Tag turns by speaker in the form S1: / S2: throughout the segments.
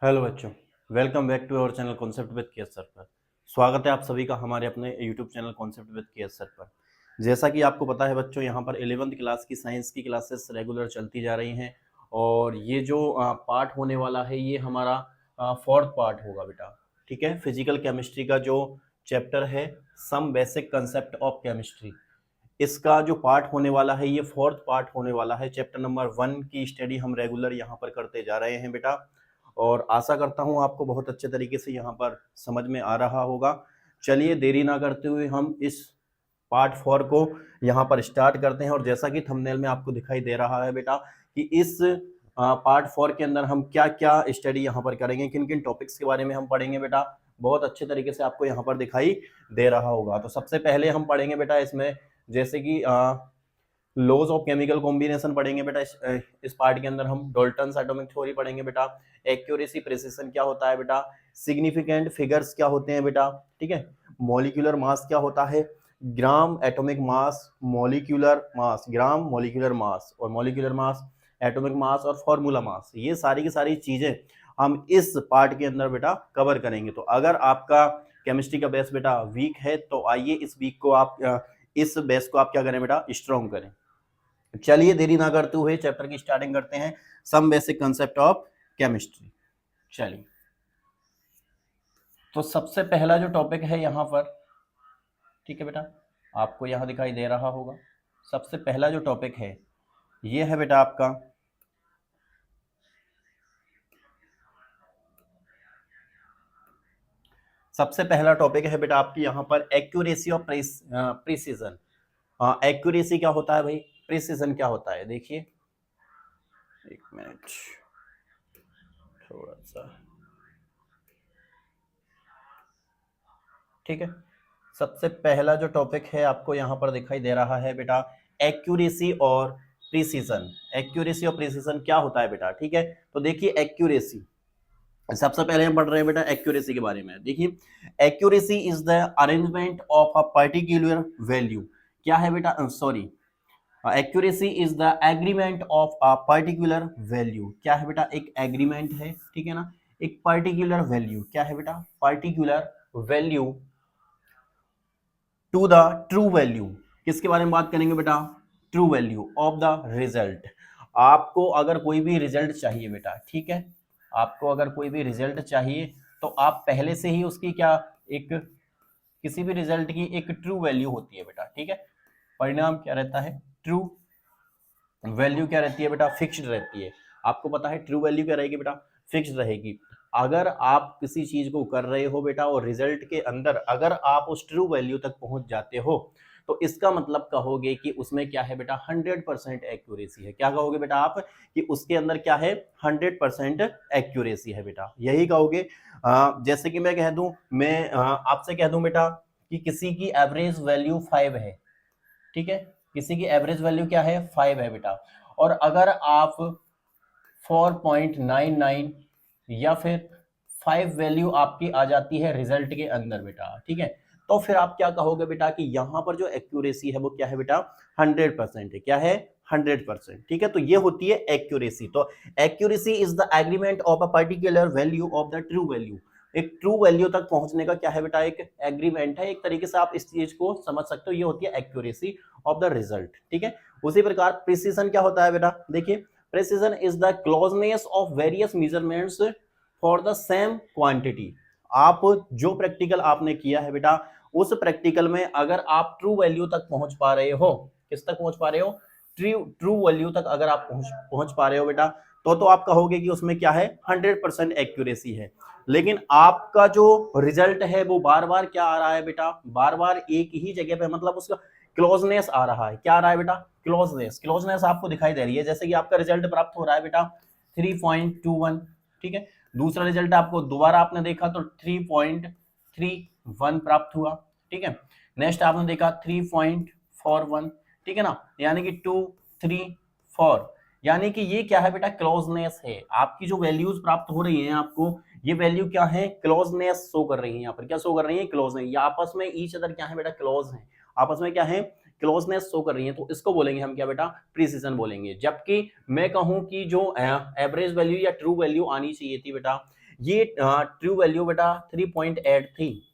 S1: Hello बच्चों, welcome back to our channel concept with K sir पर। स्वागत है आप सभी का हमारे अपने YouTube channel concept with K sir पर। जैसा कि आपको पता है बच्चों, यहाँ पर 11वीं क्लास की साइंस की क्लासेस रेगुलर चलती जा रही हैं और ये जो पार्ट होने वाला है ये हमारा फोर्थ पार्ट होगा बेटा। ठीक है, फिजिकल केमिस्ट्री का जो चैप्टर है some basic concept of chemistry, इसका जो पार्ट होने वाला है ये फोर्थ पार्ट होने वाला है। चैप्टर नंबर 1 की स्टडी हम रेगुलर यहाँ पर करते जा रहे हैं बेटा, और आशा करता हूँ आपको बहुत अच्छे तरीके से यहाँ पर समझ में आ रहा होगा। चलिए देरी ना करते हुए हम इस पार्ट 4 को यहाँ पर स्टार्ट करते हैं। और जैसा कि थंबनेल में आपको दिखाई दे रहा है बेटा कि इस पार्ट 4 के अंदर हम क्या क्या स्टडी यहाँ पर करेंगे, किन किन टॉपिक्स के बारे में हम पढ़ेंगे बेटा, बहुत अच्छे तरीके से आपको यहाँ पर दिखाई दे रहा होगा। तो सबसे पहले हम पढ़ेंगे बेटा इसमें जैसे कि लॉज ऑफ केमिकल कॉम्बिनेशन पढ़ेंगे बेटा। इस पार्ट के अंदर हम डाल्टन्स एटॉमिक थ्योरी पढ़ेंगे बेटा। एक्यूरेसी प्रिसिशन क्या होता है बेटा, सिग्निफिकेंट फिगर्स क्या होते हैं बेटा, ठीक है, मॉलिक्यूलर मास क्या होता है, gram atomic mass, molecular mass, gram molecular mass और मॉलिक्यूलर मास, एटॉमिक मास और फॉर्मूला मास, ये सारी की सारी चीजें हम इस पार्ट के अंदर बेटा कवर करेंगे। तो अगर आपका केमिस्ट्री का बेस बेटा वीक है तो आइए इस वीक को आप इस बेस को आप क्या करें बेटा, स्ट्रॉन्ग करें। चलिए देरी ना करते हुए चैप्टर की स्टार्टिंग करते हैं, some basic concept of chemistry. चलिए, तो सबसे पहला जो टॉपिक है यहां पर, ठीक है बेटा, आपको यहां दिखाई दे रहा होगा। सबसे पहला जो टॉपिक है ये है बेटा आपका सबसे पहला टॉपिक है बेटा आपकी यहां पर एक्यूरेसी ऑफ प्रिसीजन। एक्यूरेसी क्या होता है भाई, प्रिसीजन क्या होता है, देखिए एक मिनट थोड़ा सा, ठीक है। सबसे पहला जो टॉपिक है आपको यहां पर दिखाई दे रहा है बेटा एक्यूरेसी और प्रिसीजन। एक्यूरेसी और प्रिसीजन क्या होता है बेटा, ठीक है। तो देखिए एक्यूरेसी, सबसे पहले हम पढ़ रहे हैं बेटा एक्यूरेसी के बारे में। देखिए accuracy is the arrangement of a particular value. क्या है बेटा, sorry, accuracy is the agreement of a particular value. क्या है बेटा, एक एग्रीमेंट है, ठीक है ना, एक पर्टिकुलर वैल्यू। क्या है बेटा, particular value to the true value. किसके बारे में बात करेंगे बेटा, true value of the result. आपको अगर कोई भी रिजल्ट चाहिए बेटा, ठीक है, आपको अगर कोई भी रिजल्ट चाहिए तो आप पहले से ही उसकी क्या, एक किसी भी रिजल्ट की एक ट्रू वैल्यू होती है बेटा, ठीक है। परिणाम क्या रहता है, ट्रू वैल्यू क्या रहती है बेटा, फिक्स्ड रहती है। आपको पता है ट्रू वैल्यू क्या रहेगी बेटा, फिक्स्ड रहेगी। अगर आप किसी चीज को कर रहे हो बेटा और रिजल्ट के अंदर अगर आप उस ट्रू वैल्यू तक पहुंच जाते हो तो इसका मतलब कहोगे कि उसमें क्या है बेटा, 100% एक्यूरेसी है। क्या कहोगे बेटा आप, कि उसके अंदर क्या है, 100% एक्यूरेसी है बेटा, यही कहोगे। जैसे कि मैं कह दूं, मैं आपसे कह दूं बेटा कि किसी की एवरेज वैल्यू 5 है, ठीक है, किसी की एवरेज वैल्यू क्या है, 5 है बेटा, और अगर आप 4.99 या फिर 5 वैल्यू आपकी आ जाती है रिजल्ट के अंदर बेटा, ठीक है, तो फिर आप क्या कहोगे बेटा कि यहां पर जो एक्यूरेसी है वो क्या है बेटा, 100% है। क्या है, 100%, ठीक है। तो ये होती है एक्यूरेसी। तो accuracy is the agreement of a particular value of the true value. एक ट्रू वैल्यू तक पहुंचने का क्या है बेटा, एक एग्रीमेंट है, एक तरीके से आप इस चीज को समझ सकते हो, ये होती है एक्यूरेसी ऑफ द रिजल्ट, ठीक है। उसी प्रकार प्रिसीजन क्या होता है बेटा, देखिए precision is the closeness of various measurements for the same quantity. आप जो प्रैक्टिकल आपने किया है बेटा उस प्रैक्टिकल में अगर आप ट्रू वैल्यू तक पहुंच पा रहे हो, किस तक पहुंच पा रहे हो, ट्रू ट्रू वैल्यू तक अगर आप पहुंच पा रहे हो बेटा, तो आप कहोगे कि उसमें क्या है, 100% एक्यूरेसी है। लेकिन आपका जो रिजल्ट है वो बार बार क्या आ रहा है बेटा, बार बार एक ही जगह पे, मतलब उसका क्लोजनेस आ रहा है। क्या आ रहा है बेटा, क्लोजनेस। क्लोजनेस आपको दिखाई दे रही है, जैसे कि आपका रिजल्ट प्राप्त हो रहा है बेटा 3.21, ठीक है। दूसरा रिजल्ट आपको दोबारा आपने देखा तो 3.31 प्राप्त हुआ, ठीक है। नेक्स्ट आपने देखा 3.41, ठीक है ना, यानी कि 2, 3, 4, यानी कि ये क्या है बेटा, क्लोजनेस है। आपकी जो वैल्यूज प्राप्त हो रही हैं आपको, ये वैल्यू क्या है, क्लोजनेस शो कर रही है। यहाँ पर क्या शो कर रही है, क्लोजनेस। ये आपस में ईच अदर क्या है बेटा, क्लोज है, आपस में क्या है, क्लोजनेस शो कर रही है। तो इसको बोलेंगे हम क्या बेटा, प्रिसीजन बोलेंगे। जबकि मैं कहूं कि जो एवरेज वैल्यू या ट्रू वैल्यू आनी चाहिए थी बेटा, ये ट्रू वैल्यू बेटा 3.8 थी,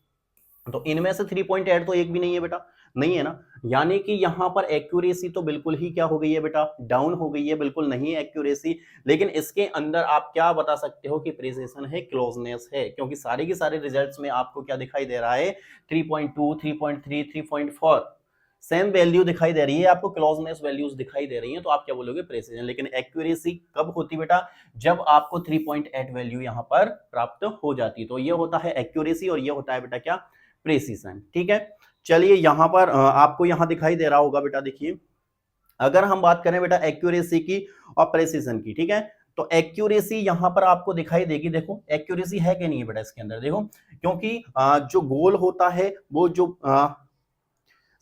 S1: तो इनमें से 3.8 तो एक भी नहीं है बेटा, नहीं है ना, यानी कि यहां पर एक्यूरेसी तो बिल्कुल ही क्या हो गई है बेटा, डाउन हो गई है, बिल्कुल नहीं है एक्यूरेसी। लेकिन इसके अंदर आप क्या बता सकते हो कि प्रिसिशन है, क्लोजनेस है, क्योंकि सारे के सारे रिजल्ट्स में आपको क्या दिखाई दे रहा है, 3.2, 3.3, 3.4 सेम वैल्यू दिखाई दे रही है आपको, क्लोजनेस वैल्यूज दिखाई दे रही हैं, तो आप क्या बोलोगे, प्रिसिजन। लेकिन एक्यूरेसी कब होती बेटा, जब आपको 3.8 वैल्यू यहां पर प्राप्त हो जाती, तो ये होता है एक्यूरेसी और ये होता है बेटा क्या, प्रिसिजन। ठीक है, चलिए यहां पर आपको यहां दिखाई दे रहा होगा बेटा, देखिए अगर हम बात करें बेटा एक्यूरेसी की और प्रिसिजन की, ठीक है, तो एक्यूरेसी यहां पर आपको दिखाई देगी, देखो एक्यूरेसी है कि नहीं है बेटा इसके अंदर, देखो क्योंकि जो गोल होता है वो जो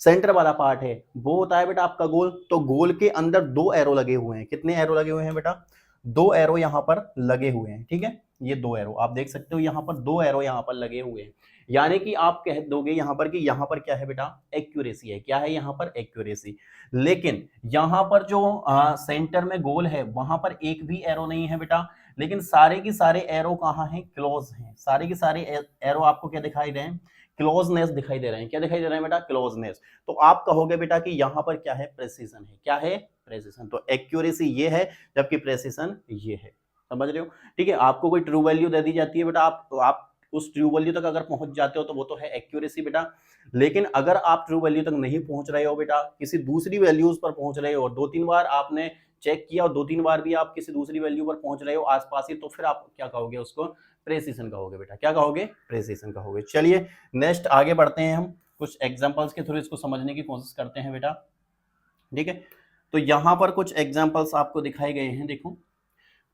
S1: सेंटर वाला पार्ट है वो होता है बेटा आपका गोल, तो गोल के अंदर दो एरो लगे हुए हैं, कितने एरो लगे हुए हैं बेटा, दो एरो यहां पर लगे हुए हैं, ठीक है, ये दो एरो आप देख सकते हो, यहां पर दो एरो यहां पर लगे हुए हैं, यानी कि आप कह दोगे यहां पर कि यहां पर क्या है बेटा, एक्यूरेसी है, क्या है यहां पर, एक्यूरेसी। लेकिन यहां पर जो सेंटर में गोल है वहां पर एक भी एरो नहीं है बेटा, लेकिन सारे के सारे एरो कहां हैं, क्लोज हैं, सारे के सारे एरो आपको क्या दिखाई दे रहे हैं, क्लोजनेस दिखाई दे रहे हैं, क्या दिखाई दे रहे हैं बेटा, क्लोजनेस। तो आप कहोगे बेटा कि यहां पर क्या है, प्रेसिजन है, क्या है, प्रेसिजन। तो एक्यूरेसी ये है, जबकि प्रेसिजन ये है, समझ रहे हो। ठीक है, आपको कोई ट्रू वैल्यू दे दी जाती है बेटा, आप तो आप उस ट्रू वैल्यू तक अगर पहुंच जाते हो तो वो तो है एक्यूरेसी बेटा। लेकिन अगर आप ट्रू वैल्यू तक नहीं पहुंच रहे हो बेटा, किसी दूसरी वैल्यूज पर पहुंच रहे हो, दो तीन बार आपने चेक किया और दो तीन बार भी आप किसी दूसरी वैल्यू पर पहुंच रहे हो आसपास ही, तो फिर आप क्या कहोगे, उसको प्रेसिजन कहोगे बेटा, क्या कहोगे, प्रेसिजन कहोगे। चलिए नेक्स्ट आगे बढ़ते हैं, हम कुछ एग्जांपल्स के थ्रू इसको समझने की कोशिश करते हैं बेटा। ठीक है, तो यहां पर कुछ एग्जांपल्स आपको दिखाए गए हैं, देखो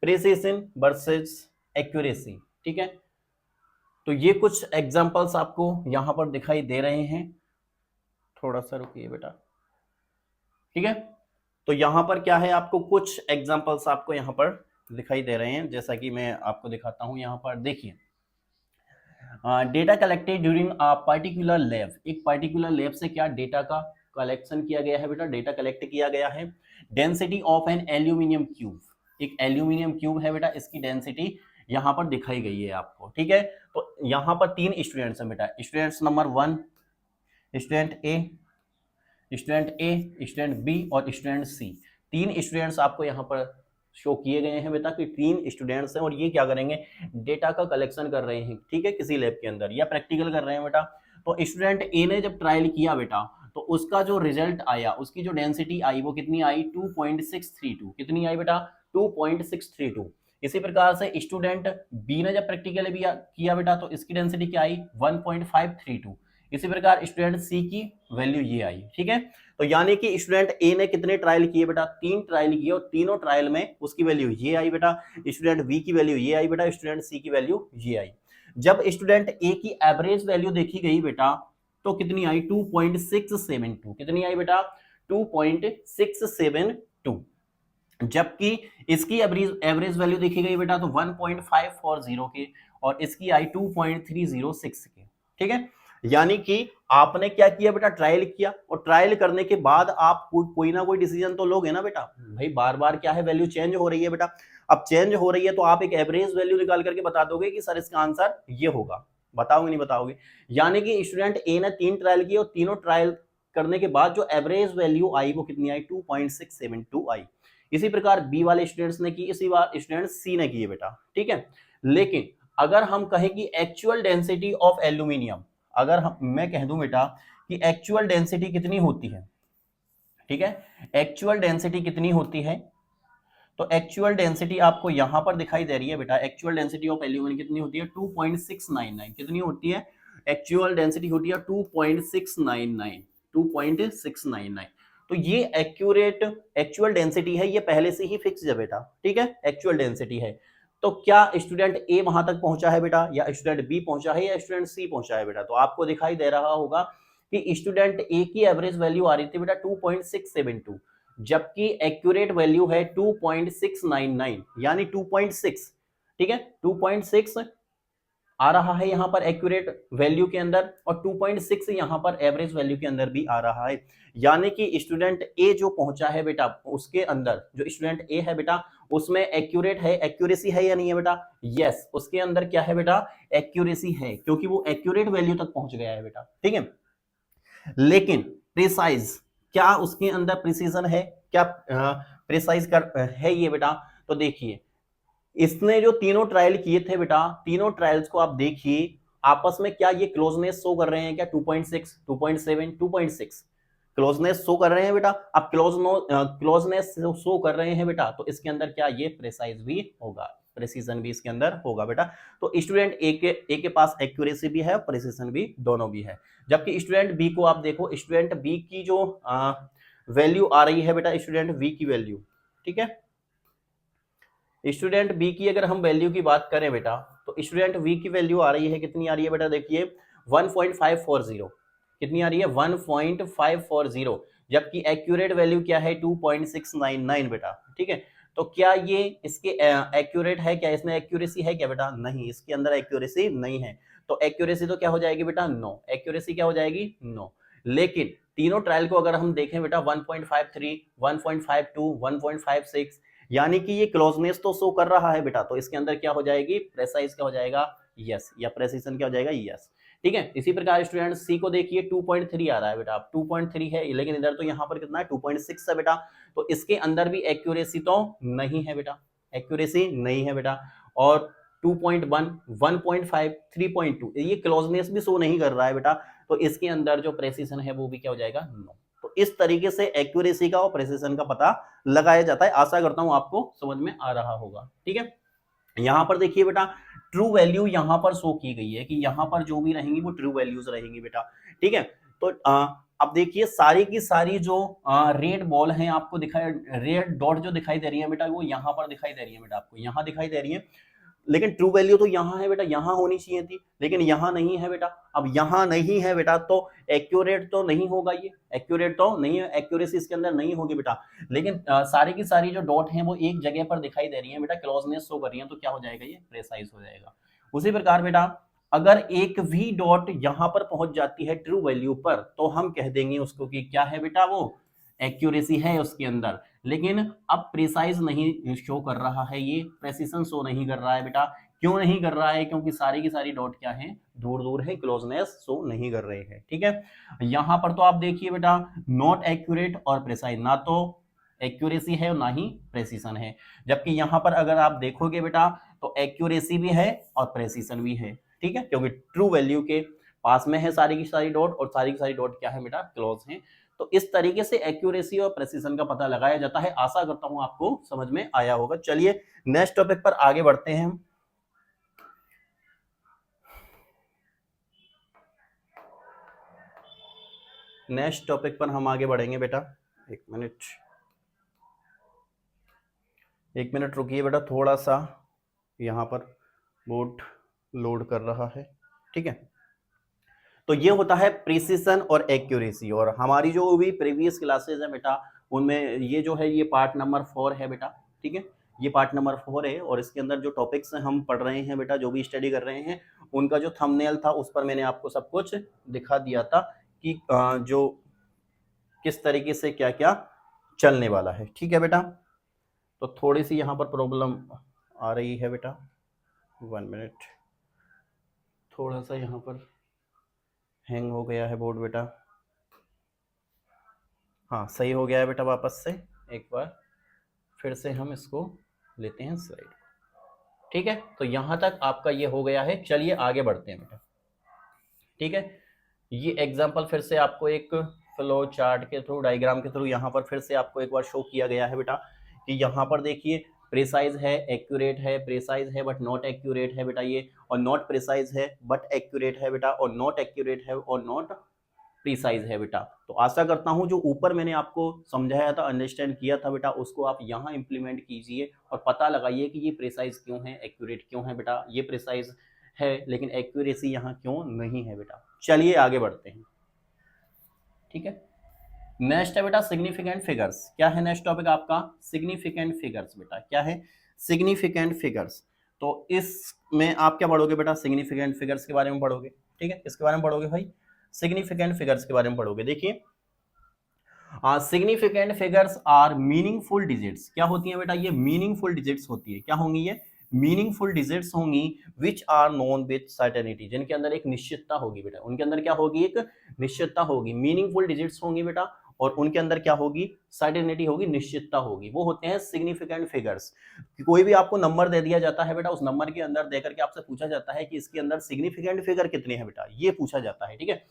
S1: प्रेसिजन वर्सेस एक्यूरेसी। ठीक है, तो ये कुछ एग्जांपल्स आपको यहां पर दिखाई दे रहे हैं, थोड़ा सा रुकिए बेटा। ठीक है, तो यहां पर क्या है, आपको कुछ एग्जांपल्स आपको यहां पर दिखाई दे रहे हैं, जैसा कि मैं आपको दिखाता हूं, यहां पर देखिए data collected during a particular lab, एक पर्टिकुलर लैब से क्या डेटा का कलेक्शन किया गया है बेटा, डेटा कलेक्ट किया गया है। Density of an aluminium cube, एक एल्यूमिनियम क्यूब है बेटा, इसकी डेंसिटी यहां पर दिखाई गई है आपको। ठीक है, तो यहां पर तीन स्टूडेंट्स हैं बेटा, स्टूडेंट्स नंबर 1, स्टूडेंट ए, स्टूडेंट ए, स्टूडेंट बी और स्टूडेंट सी, तीन स्टूडेंट्स आपको यहाँ पर शो किए गए हैं बेटा कि तीन स्टूडेंट्स हैं और ये क्या करेंगे, डेटा का कलेक्शन कर रहे हैं, ठीक है, किसी लैब के अंदर या प्रैक्टिकल कर रहे हैं बेटा। तो स्टूडेंट ए ने जब ट्रायल किया बेटा, तो उसका जो रिजल्ट आया, उसकी जो डेंसिटी आई वो कितनी आई, 2.632, कितनी आई बेटा, 2.632। इसी प्रकार से स्टूडेंट बी ने जब प्रैक्टिकल भी किया बेटा, तो इसकी डेंसिटी क्या आई, 1.532। इसी प्रकार स्टूडेंट सी की वैल्यू ये आई। ठीक है, तो यानी कि स्टूडेंट ए ने कितने ट्रायल किए बेटा, तीन ट्रायल किए और तीनों ट्रायल में उसकी वैल्यू ये आई बेटा, स्टूडेंट बी की वैल्यू ये आई बेटा, स्टूडेंट सी की वैल्यू ये आई। जब स्टूडेंट ए की एवरेज वैल्यू देखी गई बेटा, तो कितनी आई, 2.672, कितनी आई बेटा, 2.672। जबकि इसकी एवरेज वैल्यू देखी गई बेटा तो 1.540 के, और इसकी आई 2.306 के। ठीक है, यानी कि आपने क्या किया बेटा, ट्रायल किया, और ट्रायल करने के बाद आप कोई ना कोई डिसीजन तो लोगे ना बेटा, भाई बार बार क्या है, वैल्यू चेंज हो रही है बेटा। अब चेंज हो रही है तो आप एक एवरेज वैल्यू निकाल करके बता दोगे कि सर इसका आंसर ये होगा, बताओगे नहीं बताओगे। यानी कि स्टूडेंट ए ने तीन ट्रायल किए और तीनों ट्रायल करने के बाद जो एवरेज वैल्यू आई वो कितनी आई, 2.672 आई। इसी प्रकार बी वाले स्टूडेंट्स ने की, इसी बार स्टूडेंट सी ने की बेटा। ठीक है, लेकिन अगर हम कहें कि एक्चुअल डेंसिटी ऑफ एल्यूमिनियम, अगर मैं कह दूं बेटा कि एक्चुअल डेंसिटी कितनी होती है, ठीक है, एक्चुअल डेंसिटी कितनी होती है, तो एक्चुअल डेंसिटी आपको यहां पर दिखाई दे रही है बेटा, एक्चुअल डेंसिटी ऑफ एल्यूमिनियम कितनी होती है, 2.699, कितनी होती है, एक्चुअल डेंसिटी होती है 2.699, 2.699। तो ये एक्यूरेट एक्चुअल डेंसिटी है, ये पहले से ही फिक्स है बेटा। ठीक है, एक्चुअल डेंसिटी है। तो क्या स्टूडेंट ए वहां तक पहुंचा है बेटा, या स्टूडेंट बी पहुंचा है, या स्टूडेंट सी पहुंचा है बेटा, तो आपको दिखाई दे रहा होगा कि स्टूडेंट ए की एवरेज वैल्यू आ रही थी बेटा 2.672, जबकि एक्यूरेट वैल्यू है 2.699, यानी 2.6। ठीक है, 2.6 आ रहा है यहाँ पर एक्यूरेट वैल्यू के अंदर, और 2.6 यहाँ पर एवरेज वैल्यू के अंदर भी आ रहा है। यानी कि स्टूडेंट ए जो पहुंचा है बेटा, उसके अंदर जो स्टूडेंट ए है बेटा, उसमें एक्यूरेट है, एक्यूरेसी है या नहीं है बेटा? यस, उसके अंदर क्या है बेटा? एक्यूरेसी है, क्योंकि वो एक्यूरेट वैल्यू तक पहुंच गया है बेटा, ठीक है। लेकिन प्रिसाइज, क्या उसके अंदर प्रिसीजन है? क्या प्रिसाइज कर है ये बेटा? तो देखिए, इसने जो तीनों ट्रायल किए थे बेटा, तीनों ट्रायल्स को आप देखिए, आपस में क्या ये क्लोजनेस शो कर रहे हैं क्या? 2.6, 2.7, 2.6 क्लोजनेस शो कर रहे हैं बेटा। अब क्लोजनेस शो कर रहे हैं बेटा, तो इसके अंदर क्या ये प्रिसाइज भी होगा, प्रिसीजन भी इसके अंदर होगा बेटा। तो स्टूडेंट ए के पास एक्यूरेसी भी है और प्रिसीजन भी, दोनों भी है। जबकि स्टूडेंट बी को आप देखो, स्टूडेंट बी की जो वैल्यू आ रही है बेटा, स्टूडेंट बी की वैल्यू, ठीक है, स्टूडेंट बी की अगर हम वैल्यू की बात करें बेटा, तो स्टूडेंट बी की वैल्यू आ रही है, कितनी आ रही है बेटा? देखिए 1.540, कितनी आ रही है? 1.540, जबकि एक्यूरेट वैल्यू क्या है? 2.699 बेटा, ठीक है। तो क्या ये इसके एक्यूरेट है क्या? इसमें एक्यूरेसी है क्या बेटा? नहीं, इसके अंदर एक्यूरेसी नहीं है। तो एक्यूरेसी तो क्या हो जाएगी बेटा? नो। एक्यूरेसी क्या हो जाएगी? नो। लेकिन तीनों ट्रायल को अगर हम देखें बेटा, 1.53, 1.52, 1.56, यानी कि ये क्लोजनेस तो शो कर रहा है बेटा, तो इसके अंदर क्या हो जाएगी? प्रेसाइज क्या हो जाएगा? यस, या प्रेसिशन क्या हो जाएगा? यस, ठीक है। इसी प्रकार स्टूडेंट सी को देखिए, 2.3 आ रहा है बेटा, 2.3 है, लेकिन इधर तो यहाँ पर कितना है? 2.6 है बेटा। तो इसके अंदर भी एक्यूरेसी तो नहीं है बेटा, एक्यूरेसी नहीं है बेटा। और 2.1, 1.5, 3.2, ये क्लोजनेस भी शो नहीं कर रहा है बेटा, तो इसके अंदर जो प्रेसिशन है वो भी क्या हो जाएगा? नो। तो इस तरीके से एक्यूरेसी का और प्रेसिशन का पता लगाया जाता है। आशा करता हूं आपको समझ में आ रहा होगा, ठीक है। यहां पर देखिए बेटा, ट्रू वैल्यू यहां पर शो की गई है कि यहां पर जो भी रहेंगी वो ट्रू वैल्यूज रहेंगी बेटा, ठीक है। तो अब देखिए, सारी की सारी जो रेड बॉल है आपको दिखाई, रेड डॉट जो दिखाई दे रही है बेटा, वो यहां पर दिखाई दे रही है बेटा, आपको यहां दिखाई दे रही है। लेकिन ट्रू वैल्यू तो यहाँ है बेटा, यहाँ होनी चाहिए थी, लेकिन यहाँ नहीं है बेटा। अब यहाँ नहीं है बेटा, तो एक्यूरेट तो नहीं होगा, ये एक्यूरेट तो नहीं है, एक्यूरेसी इसके अंदर नहीं होगी बेटा। लेकिन सारी की सारी जो डॉट हैं वो एक जगह पर दिखाई दे रही है बेटा, क्लोजनेस शो कर रही है, तो क्या हो जाएगा? ये प्रेसाइज हो जाएगा। उसी प्रकार बेटा, अगर एक भी डॉट यहाँ पर पहुंच जाती है ट्रू वैल्यू पर, तो हम कह देंगे उसको कि क्या है बेटा? वो एक्यूरेसी है उसके अंदर। लेकिन अब प्रिसाइज नहीं शो कर रहा है, ये प्रेसिशन शो नहीं कर रहा है बेटा। क्यों नहीं कर रहा है? क्योंकि सारी की सारी डॉट क्या है? दूर दूर है, क्लोजनेस शो नहीं कर रहे हैं, ठीक है। यहां पर तो आप देखिए बेटा, नॉट एक्यूरेट और प्रिसाइज, ना तो एक्यूरेसी है और ना ही प्रेसिशन है। जबकि यहां पर अगर आप देखोगे बेटा, तो एक्यूरेसी भी है और प्रेसिशन भी है, ठीक है, क्योंकि ट्रू वैल्यू के पास में है सारी की सारी डॉट, और सारी की सारी डॉट क्या है बेटा? क्लोज है। तो इस तरीके से एक्यूरेसी और प्रेसिशन का पता लगाया जाता है। आशा करता हूं आपको समझ में आया होगा। चलिए नेक्स्ट टॉपिक पर आगे बढ़ते हैं हम। नेक्स्ट टॉपिक पर हम आगे बढ़ेंगे बेटा। एक मिनट रुकिए बेटा, थोड़ा सा यहाँ पर बोर्ड लोड कर रहा है, ठीक है। तो ये होता है प्रिसिशन और एक्यूरेसी, और हमारी जो भी प्रीवियस क्लासेज है बेटा, उनमें ये जो है, ये पार्ट नंबर 4 है बेटा, ठीक है। ये पार्ट नंबर 4 है, और इसके अंदर जो टॉपिक्स हम पढ़ रहे हैं बेटा, जो भी स्टडी कर रहे हैं, उनका जो थंबनेल था उस पर मैंने आपको सब कुछ दिखा दिया था कि जो किस तरीके से क्या क्या चलने वाला है, ठीक है बेटा। तो थोड़ी सी यहाँ पर प्रॉब्लम आ रही है बेटा, 1 मिनट, थोड़ा सा यहाँ पर हैंग हो गया है बोर्ड बेटा। हाँ, सही हो गया है बेटा। वापस से एक बार फिर से हम इसको लेते हैं स्लाइड, ठीक है। तो यहाँ तक आपका ये हो गया है। चलिए आगे बढ़ते हैं बेटा, ठीक है। ये एग्जाम्पल फिर से आपको एक फ्लो चार्ट के थ्रू, डायग्राम के थ्रू यहाँ पर फिर से आपको एक बार शो किया गया है बेटा, कि यहाँ पर देखिए, प्रिसाइज है, एक्यूरेट है, प्रिसाइज है बट नॉट एक्यूरेट है बेटा ये, और नॉट प्रिसाइज है बट एक्यूरेट है बेटा, और नॉट एक्यूरेट है और नॉट प्रिसाइज है बेटा। तो आशा करता हूं जो ऊपर मैंने आपको समझाया था, अंडरस्टैंड किया था बेटा, उसको आप यहाँ इंप्लीमेंट कीजिए और पता लगाइए कि ये प्रिसाइज क्यों है, एक्यूरेट क्यों है बेटा। ये प्रिसाइज है लेकिन एक्यूरेसी यहाँ क्यों नहीं है बेटा। चलिए आगे बढ़ते हैं, ठीक है। नेक्स्ट है बेटा सिग्निफिकेंट फिगर्स। क्या है नेक्स्ट टॉपिक आपका? सिग्निफिकेंट फिगर्स बेटा। क्या है? Significant figures. तो इसमें आप क्या पढ़ोगे बेटा, सिग्निफिकेंट फिगर्स के बारे में पढ़ोगे। ठीक है, किसके बारे में पढ़ोगे भाई, सिग्निफिकेंट फिगर्स के बारे में पढ़ोगे। देखिए significant figures are meaningful digits, क्या होती है बेटा, ये मीनिंगफुल डिजिट्स होती है। क्या होंगी ये, मीनिंगफुल डिजिट्स होंगी which are known with certainty, जिनके अंदर एक निश्चितता होगी बेटा, उनके अंदर क्या होगी, एक निश्चितता होगी। मीनिंगफुल डिजिट्स होंगी बेटा और उनके अंदर क्या होगी, सर्टेनिटी होगी, निश्चितता होगी, वो होते हैं सिग्निफिकेंट फिगर्स। कोई भी आपको नंबर दे दिया जाता है बेटा, उस नंबर के अंदर देकर के आपसे पूछा जाता है कि इसके अंदर सिग्निफिकेंट फिगर कितने हैं बेटा, ये पूछा जाता है। ठीक है,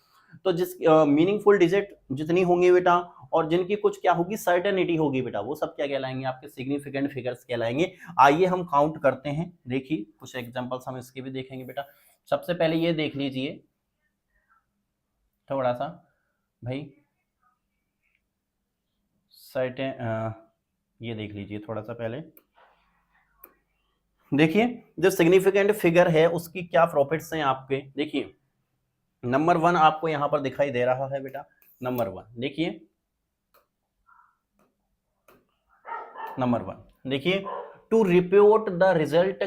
S1: तो जिस मीनिंगफुल डिजिट जितनी होंगी बेटा और जिनकी कुछ क्या होगी, सर्टेनिटी होगी बेटा, वो सब क्या कहलाएंगे, आपके सिग्निफिकेंट फिगर्स कहलाएंगे। आइए हम काउंट करते हैं, देखिए कुछ एग्जांपल्स हम इसके भी देखेंगे बेटा। सबसे पहले ये देख लीजिए थोड़ा सा भाई, सर्टेन ये देख लीजिए थोड़ा सा पहले। देखिए जो सिग्निफिकेंट फिगर है उसकी क्या प्रॉफिट्स हैं आपके, देखिए नंबर 1 आपको यहां पर दिखाई दे रहा है बेटा। नंबर 1 देखिए, नंबर 1 देखिए, to report the result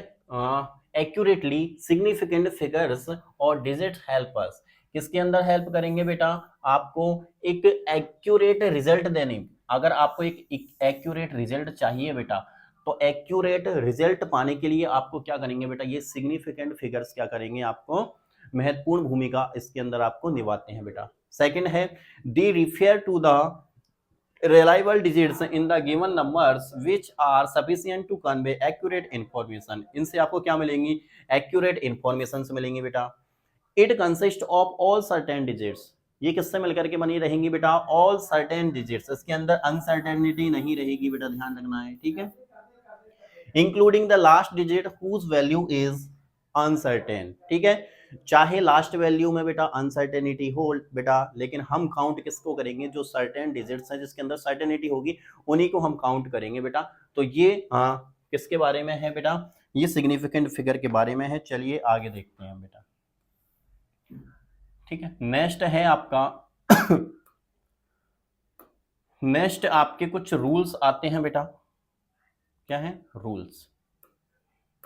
S1: accurately significant figures और डिजिट हेल्प अस, किसके अंदर हेल्प करेंगे बेटा, आपको एक एक्यूरेट रिजल्ट देने। अगर आपको एक एक्यूरेट रिजल्ट चाहिए बेटा, तो एक्यूरेट रिजल्ट पाने के लिए आपको क्या करेंगे बेटा, ये सिग्निफिकेंट फिगर्स क्या करेंगे, आपको महत्वपूर्ण भूमिका इसके अंदर आपको निभाते हैं बेटा। सेकंड है, they refer to the reliable digits in the given numbers which are sufficient to convey accurate information, इनसे आपको क्या मिलेंगी, accurate information मिलेंगी बेटा। it consists of all certain digits, ये किससे मिलकर के बनी रहेंगी बेटा, all certain digits, इसके अंदर uncertainty नहीं रहेगी बेटा, ध्यान रखना है। ठीक है, including the last digit whose value is uncertain, ठीक है, चाहे लास्ट वैल्यू में बेटा अनसर्टेनिटी हो बेटा, लेकिन हम काउंट किसको करेंगे, जो सर्टेन डिजिट्स हैं जिसके अंदर सर्टेनिटी होगी उन्हीं को हम काउंट करेंगे बेटा। तो ये किसके बारे में है बेटा, ये सिग्निफिकेंट फिगर के बारे में है। चलिए आगे देखते हैं बेटा। ठीक है, नेक्स्ट है आपका नेक्स्ट आपके कुछ रूल्स आते हैं बेटा, क्या है रूल्स,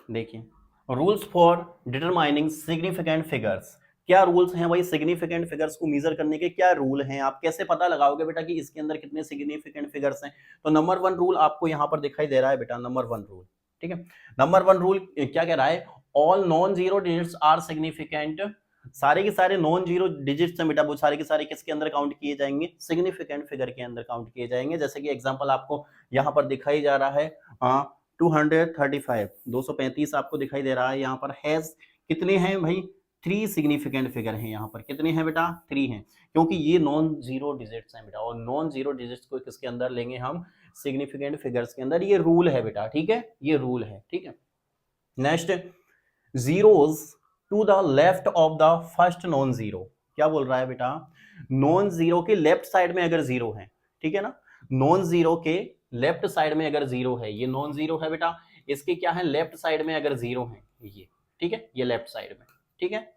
S1: देखिए rules for determining significant figures, क्या रूल्स हैं भाई, सिग्निफिकेंट फिगर्स को मेजर करने के क्या रूल हैं, आप कैसे पता लगाओगे बेटा कि इसके अंदर कितने सिग्निफिकेंट फिगर्स हैं। तो नंबर 1 रूल आपको यहां पर दिखाई दे रहा है बेटा, नंबर 1 रूल। ठीक है, नंबर 1 रूल क्या कह रहा है, all non zero digits are significant, सारे के सारे नॉन जीरो डिजिट्स हैं बेटा, वो सारे के सारे किसके अंदर काउंट किए जाएंगे, सिग्निफिकेंट फिगर के अंदर काउंट किए जाएंगे। जैसे कि एग्जांपल आपको यहां पर दिखाई जा रहा है 235 235 आपको दिखाई दे रहा है, यहाँ पर हैज कितने हैं भाई, 3 सिग्निफिकेंट फिगर हैं, यहाँ पर कितने हैं बेटा, 3 हैं, क्योंकि ये नॉन जीरो डिजिट्स हैं बेटा, और नॉन जीरो डिजिट्स को किसके अंदर लेंगे हम, सिग्निफिकेंट फिगर्स के अंदर। ये रूल है बेटा, ठीक है, ये रूल है। ठीक है, next, zeros to the left of the first non zero, क्या बोल रहा है बेटा, नॉन जीरो के लेफ्ट साइड में अगर जीरो है, ठीक है ना, नॉन जीरो के लेफ्ट साइड में अगर जीरो है, ये नॉन जीरो है बेटा, इसके क्या है लेफ्ट साइड में अगर जीरो है ये, ठीक है, ये लेफ्ट साइड में, ठीक है,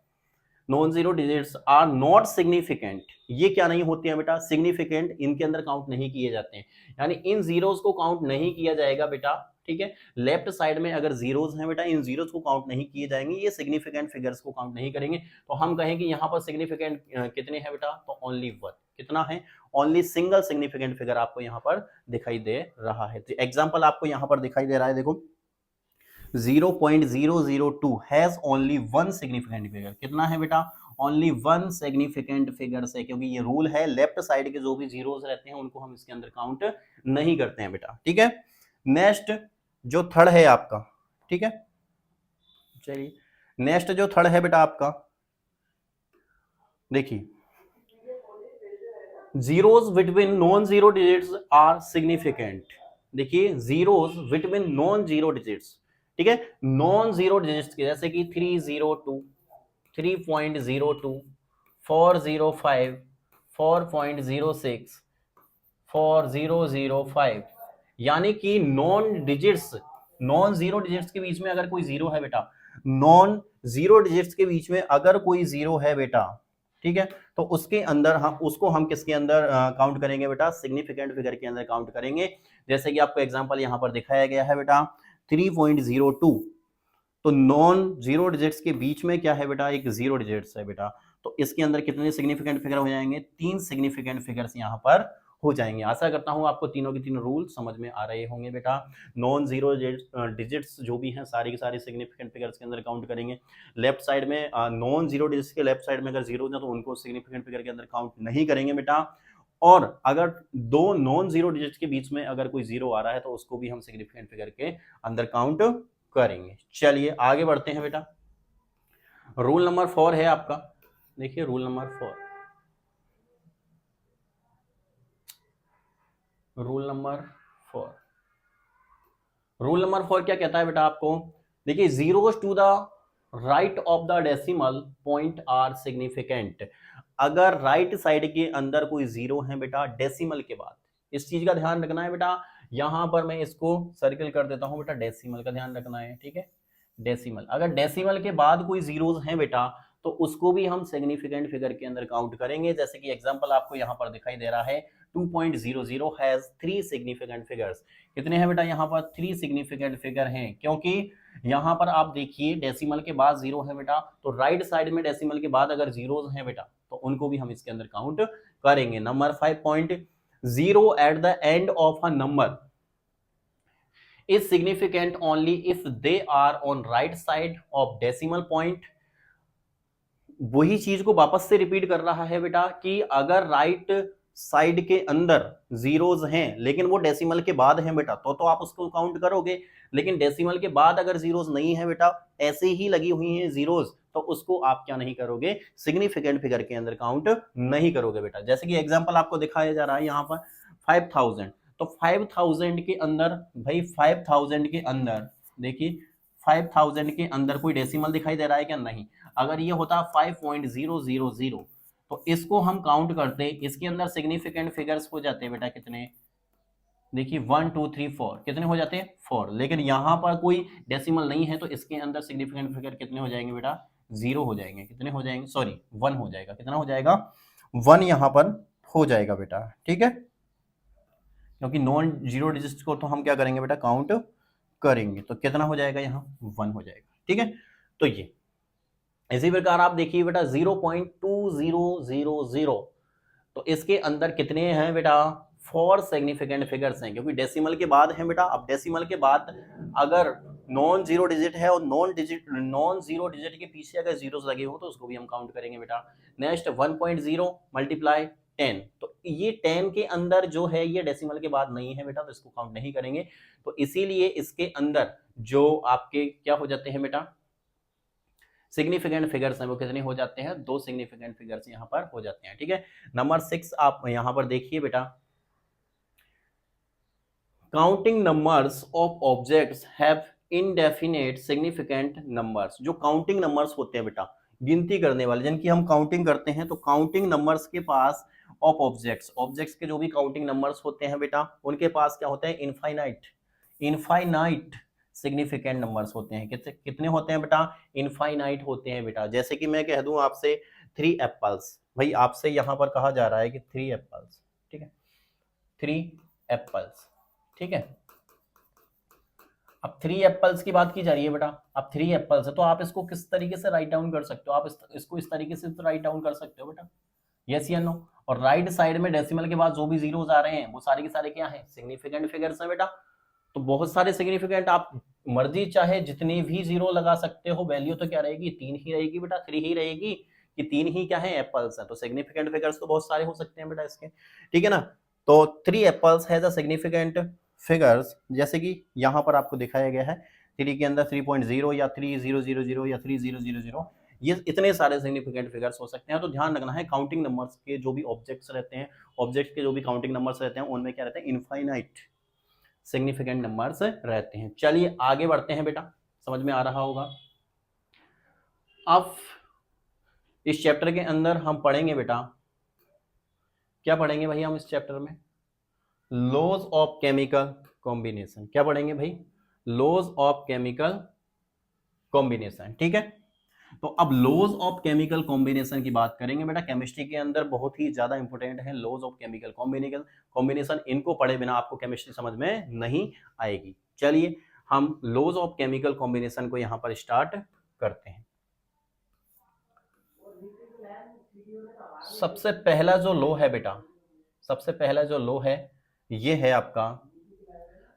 S1: non zero digits are not significant, ये क्या नहीं होते हैं बेटा, सिग्निफिकेंट, इनके अंदर काउंट नहीं किए जाते हैं, यानी इन जीरोस को काउंट नहीं किया जाएगा बेटा। ठीक है, लेफ्ट साइड में अगर जीरोस हैं बेटा, इन जीरोस को काउंट नहीं किए जाएंगे, ये सिग्निफिकेंट फिगर्स को काउंट नहीं करेंगे। तो हम कहेंगे यहाँ पर सिग्निफिकेंट कितने हैं बेटा, तो ओनली 1, कितना है, ओनली सिंगल सिग्निफिकेंट फिगर आपको यहाँ पर दिखाई दे रहा है। तो एग्जाम्पल आपको यहाँ पर दिखाई दे रहा है, देखो 0.002 हैज ओनली 1 सिग्निफिकेंट फिगर, कितना है बेटा, ओनली 1 सिग्निफिकेंट फिगर है, क्योंकि ये रूल है लेफ्ट साइड के जो भी जीरोस रहते हैं उनको हम इसके अंदर काउंट नहीं करते हैं बेटा। ठीक है, नेक्स्ट जो थर्ड है आपका, ठीक है, चलिए नेक्स्ट जो थर्ड है बेटा आपका, देखिए zeros between non zero digits are significant, देखिए zeros between non zero digits, ठीक है, नॉन जीरो डिजिट्स के जैसे कि 302 3.02 405 4.06 4005, यानी कि non digits, non zero digits के बीच में अगर कोई जीरो है बेटा, नॉन जीरो डिजिट्स के बीच में अगर कोई जीरो है बेटा, ठीक है, तो उसके अंदर हम उसको हम किसके अंदर काउंट करेंगे बेटा, सिग्निफिकेंट फिगर के अंदर काउंट करेंगे। जैसे कि आपको एग्जांपल यहां पर दिखाया गया है बेटा 3.02, तो नॉन जीरो डिजिट्स के बीच में क्या है बेटा, एक जीरो डिजिट्स है बेटा, तो इसके अंदर कितने सिग्निफिकेंट फिगर हो जाएंगे, 3 सिग्निफिकेंट फिगर्स यहाँ पर हो जाएंगे। आशा करता हूं आपको तीनों के तीनों रूल समझ में आ रहे होंगे बेटा। नॉन जीरो डिजिट्स जो भी हैं सारी की सारी सिग्निफिकेंट फिगर्स के अंदर काउंट करेंगे। लेफ्ट साइड में नॉन जीरो डिजिट्स के लेफ्ट साइड में अगर जीरो है तो उनको सिग्निफिकेंट फिगर के अंदर काउंट नहीं करेंगे बेटा। और अगर दो नॉन जीरो डिजिट्स के बीच में अगर कोई जीरो आ रहा है तो उसको भी हम सिग्निफिकेंट फिगर के अंदर काउंट करेंगे। चलिए आगे बढ़ते हैं बेटा। रूल नंबर 4 है आपका, देखिए rule number 4, rule number 4, rule number 4 क्या कहता है बेटा आपको, देखिए zeros to the right of the decimal point are significant. अगर राइट साइड के अंदर कोई जीरो है बेटा डेसिमल के बाद, इस चीज का ध्यान रखना है बेटा। यहां पर मैं इसको सर्कल कर देता हूं बेटा, डेसिमल का ध्यान रखना है, ठीक है। डेसिमल, अगर डेसिमल के बाद कोई जीरोस हैं बेटा तो उसको भी हम सिग्निफिकेंट फिगर के अंदर काउंट करेंगे। जैसे कि एग्जांपल आपको यहां पर दिखाई दे रहा है 2.00 हैज 3 सिग्निफिकेंट फिगर्स। कितने हैं बेटा यहाँ पर, 3 सिग्निफिकेंट फिगर हैं, क्योंकि यहाँ पर आप देखिए डेसिमल के बाद जीरो है बेटा, तो राइट साइड में डेसिमल के बाद अगर जीरोस हैं बेटा तो उनको भी हम इसके अंदर काउंट करेंगे। Number 5.0 at the end of a number is significant only if they are on right side of decimal point। वही चीज को वापस से रिपीट कर रहा है बेटा कि अगर राइट साइड के अंदर जीरोस हैं लेकिन वो डेसिमल के बाद हैं बेटा तो आप उसको काउंट करोगे, लेकिन डेसिमल के बाद अगर जीरोस नहीं है बेटा, ऐसे ही लगी हुई हैं जीरोस, तो उसको आप क्या नहीं करोगे, सिग्निफिकेंट फिगर के अंदर काउंट नहीं करोगे बेटा। जैसे कि एग्जांपल आपको दिखाया जा रहा है यहाँ पर 5000, तो 5000 के अंदर भाई 5000 के अंदर देखिए 5000 के अंदर कोई डेसिमल दिखाई दे रहा है क्या, नहीं। अगर ये होता 5.000 तो इसको हम काउंट करते, इसके अंदर सिग्निफिकेंट फिगर्स हो जाते हैं बेटा कितने, देखिए 1 2 3 4, कितने हो जाते हैं 4, लेकिन यहां पर कोई डेसिमल नहीं है तो इसके अंदर सिग्निफिकेंट फिगर कितने हो जाएंगे बेटा, 0 हो जाएंगे। कितने हो जाएंगे, सॉरी 1 हो जाएगा। कितना हो जाएगा, 1 यहां पर हो जाएगा बेटा, ठीक है, क्योंकि नॉन जीरो डिजिट्स को तो हम क्या करेंगे बेटा, काउंट करेंगे। तो कितना हो जाएगा यहाँ, 1 हो जाएगा, ठीक है। तो ये इसी प्रकार आप देखिए बेटा 0.2000, तो इसके अंदर कितने हैं बेटा, 4 सिग्निफिकेंट फिगर्स हैं, क्योंकि डेसिमल के बाद है बेटा। अब डेसिमल के बाद अगर नॉन जीरो डिजिट है और नॉन जीरो डिजिट के पीछे अगर जीरोस लगे हो तो उसको भी हम काउंट करेंगे बेटा। नेक्स्ट 1.0 मल्टीप्लाई 10, तो ये 10 के अंदर जो है ये डेसिमल के बाद नहीं है बेटा, तो इसको काउंट नहीं करेंगे। तो इसीलिए इसके अंदर जो आपके क्या हो जाते हैं बेटा, सिग्निफिकेंट फिगर्स हैं, वो कितने हो जाते हैं, 2 सिग्निफिकेंट फिगर्स यहाँ पर हो जाते हैं, ठीक है। नंबर 6 आप यहाँ पर देखिए बेटा, counting numbers of objects have indefinite significant numbers. जो काउंटिंग नंबर्स होते हैं बेटा, गिनती करने वाले, जिनकी हम काउंटिंग करते हैं, तो काउंटिंग नंबर्स के पास ऑफ ऑब्जेक्ट्स के जो भी काउंटिंग नंबर्स होते हैं बेटा, उनके पास क्या होते हैं, इनफाइनाइट सिग्निफिकेंट नंबर्स होते हैं। कितने होते हैं बेटा, इनफाइनाइट होते हैं बेटा। जैसे कि मैं कह दूं आपसे 3 एप्पल्स, भाई आपसे यहां पर कहा जा रहा है कि 3 एप्पल्स, ठीक है, 3 एप्पल्स, ठीक है। अब 3 एप्पल्स की बात की जा रही है बेटा, अब 3 एप्पल्स है तो आप इसको किस तरीके से राइट डाउन कर सकते हो, आप इसको इस तरीके से तो राइट डाउन कर सकते हो बेटा, यस या नो। और राइट साइड में डेसिमल के बाद जो भी जीरोस आ रहे हैं वो सारे के सारे क्या है, सिग्निफिकेंट फिगर्स हैं बेटा। तो बहुत सारे सिग्निफिकेंट, आप मर्जी चाहे जितने भी जीरो लगा सकते हो, वैल्यू तो क्या रहेगी, 3 ही रहेगी बेटा, 3 ही रहेगी, कि 3 ही क्या है, एप्पल्स है। तो सिग्निफिकेंट फिगर्स तो बहुत सारे हो सकते हैं बेटा इसके, ठीक है ना। तो 3 apples has a significant figures, जैसे कि यहां पर आपको दिखाया गया है 3 के अंदर 3.0 या 3000 या 3000, ये इतने सारे सिग्निफिकेंट फिगर्स हो सकते हैं। तो ध्यान रखना है, काउंटिंग नंबर्स के जो भी ऑब्जेक्ट्स रहते हैं, ऑब्जेक्ट के जो भी काउंटिंग नंबर्स रहते हैं, उनमें क्या रहते हैं, इनफाइनाइट सिग्निफिकेंट नंबर्स रहते हैं। चलिए आगे बढ़ते हैं बेटा, समझ में आ रहा होगा। अब इस चैप्टर के अंदर हम पढ़ेंगे बेटा, क्या पढ़ेंगे भाई हम इस चैप्टर में, लॉज ऑफ केमिकल कॉम्बिनेशन। क्या पढ़ेंगे भाई, लॉज ऑफ केमिकल कॉम्बिनेशन, ठीक है। तो अब लॉज ऑफ केमिकल कॉम्बिनेशन की बात करेंगे बेटा। केमिस्ट्री के अंदर बहुत ही ज्यादा इंपॉर्टेंट है लॉज ऑफ केमिकल कॉम्बिनेशन। इनको पढ़े बिना आपको केमिस्ट्री समझ में नहीं आएगी। चलिए हम लॉज ऑफ केमिकल कॉम्बिनेशन को यहाँ पर स्टार्ट करते हैं। सबसे पहला जो लॉ है बेटा, सबसे पहला जो लॉ है ये है आपका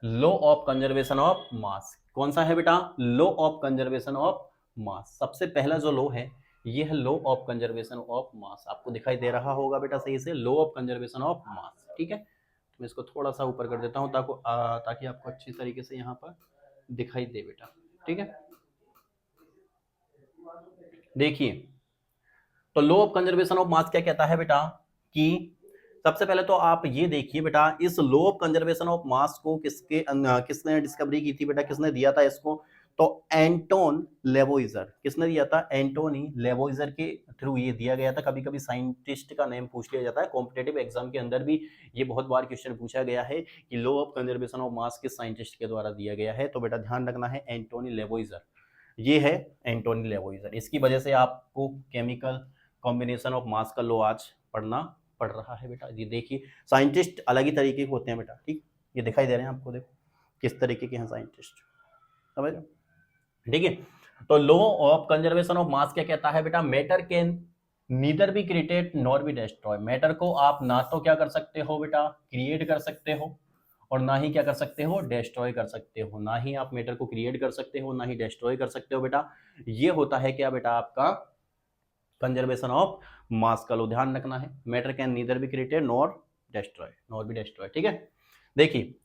S1: लॉ ऑफ कंजर्वेशन ऑफ मास। कौन सा है बेटा? लॉ ऑफ कंजर्वेशन ऑफ मास। सबसे पहला जो लॉ है ये है लॉ ऑफ कंजर्वेशन ऑफ मास। आपको दिखाई दे रहा होगा बेटा सही से, लॉ ऑफ कंजर्वेशन ऑफ मास। ठीक है, मैं इसको थोड़ा सा ऊपर कर देता हूं ताकि आपको अच्छी तरीके से यहाँ पर दिखाई दे बेटा। ठीक है, देखिए तो लॉ ऑफ कंजर्वेशन ऑफ मास क्या कहता है बेटा कि सबसे पहले तो आप ये देखिए बेटा, इस लॉ ऑफ कंजर्वेशन ऑफ मास को किसने डिस्कवरी की थी बेटा, किसने दिया था इसको? तो एंटोन लेवोइजर। किसने दिया था? एंटोनी लेवोइजर के थ्रू ये दिया गया था। कभी कभी साइंटिस्ट का नेम पूछ लिया जाता है, कॉम्पिटेटिव एग्जाम के अंदर भी ये बहुत बार क्वेश्चन पूछा गया है कि लॉ ऑफ कंजर्वेशन ऑफ मास किस साइंटिस्ट के द्वारा दिया गया है। तो बेटा ध्यान रखना है एंटोनी लेवोइजर, ये है एंटोनी लेवोइजर। इसकी वजह से आपको केमिकल कॉम्बिनेशन ऑफ मास का लॉ आज पढ़ना पड़ रहा है बेटा। ये देखिए साइंटिस्ट अलग ही तरीके के होते हैं बेटा। ठीक, ये दिखाई दे रहे हैं आपको, देखो किस तरीके के हैं साइंटिस्ट, समझ रहे? ठीक है, तो लॉ ऑफ कंजर्वेशन ऑफ मास क्या कहता है बेटा? Matter can neither be created nor be destroy. Matter को आप ना तो क्या कर सकते हो बेटा, क्रिएट कर सकते हो, और ना ही क्या कर सकते हो, डिस्ट्रॉय कर सकते हो। ना ही आप मैटर को क्रिएट कर सकते हो, ना ही डिस्ट्रॉय कर सकते हो बेटा। ये होता है क्या बेटा आपका कंजर्वेशन ऑफ मास का लॉ। ध्यान रखना है, matter can neither be created nor be destroy. ठीक है, देखिए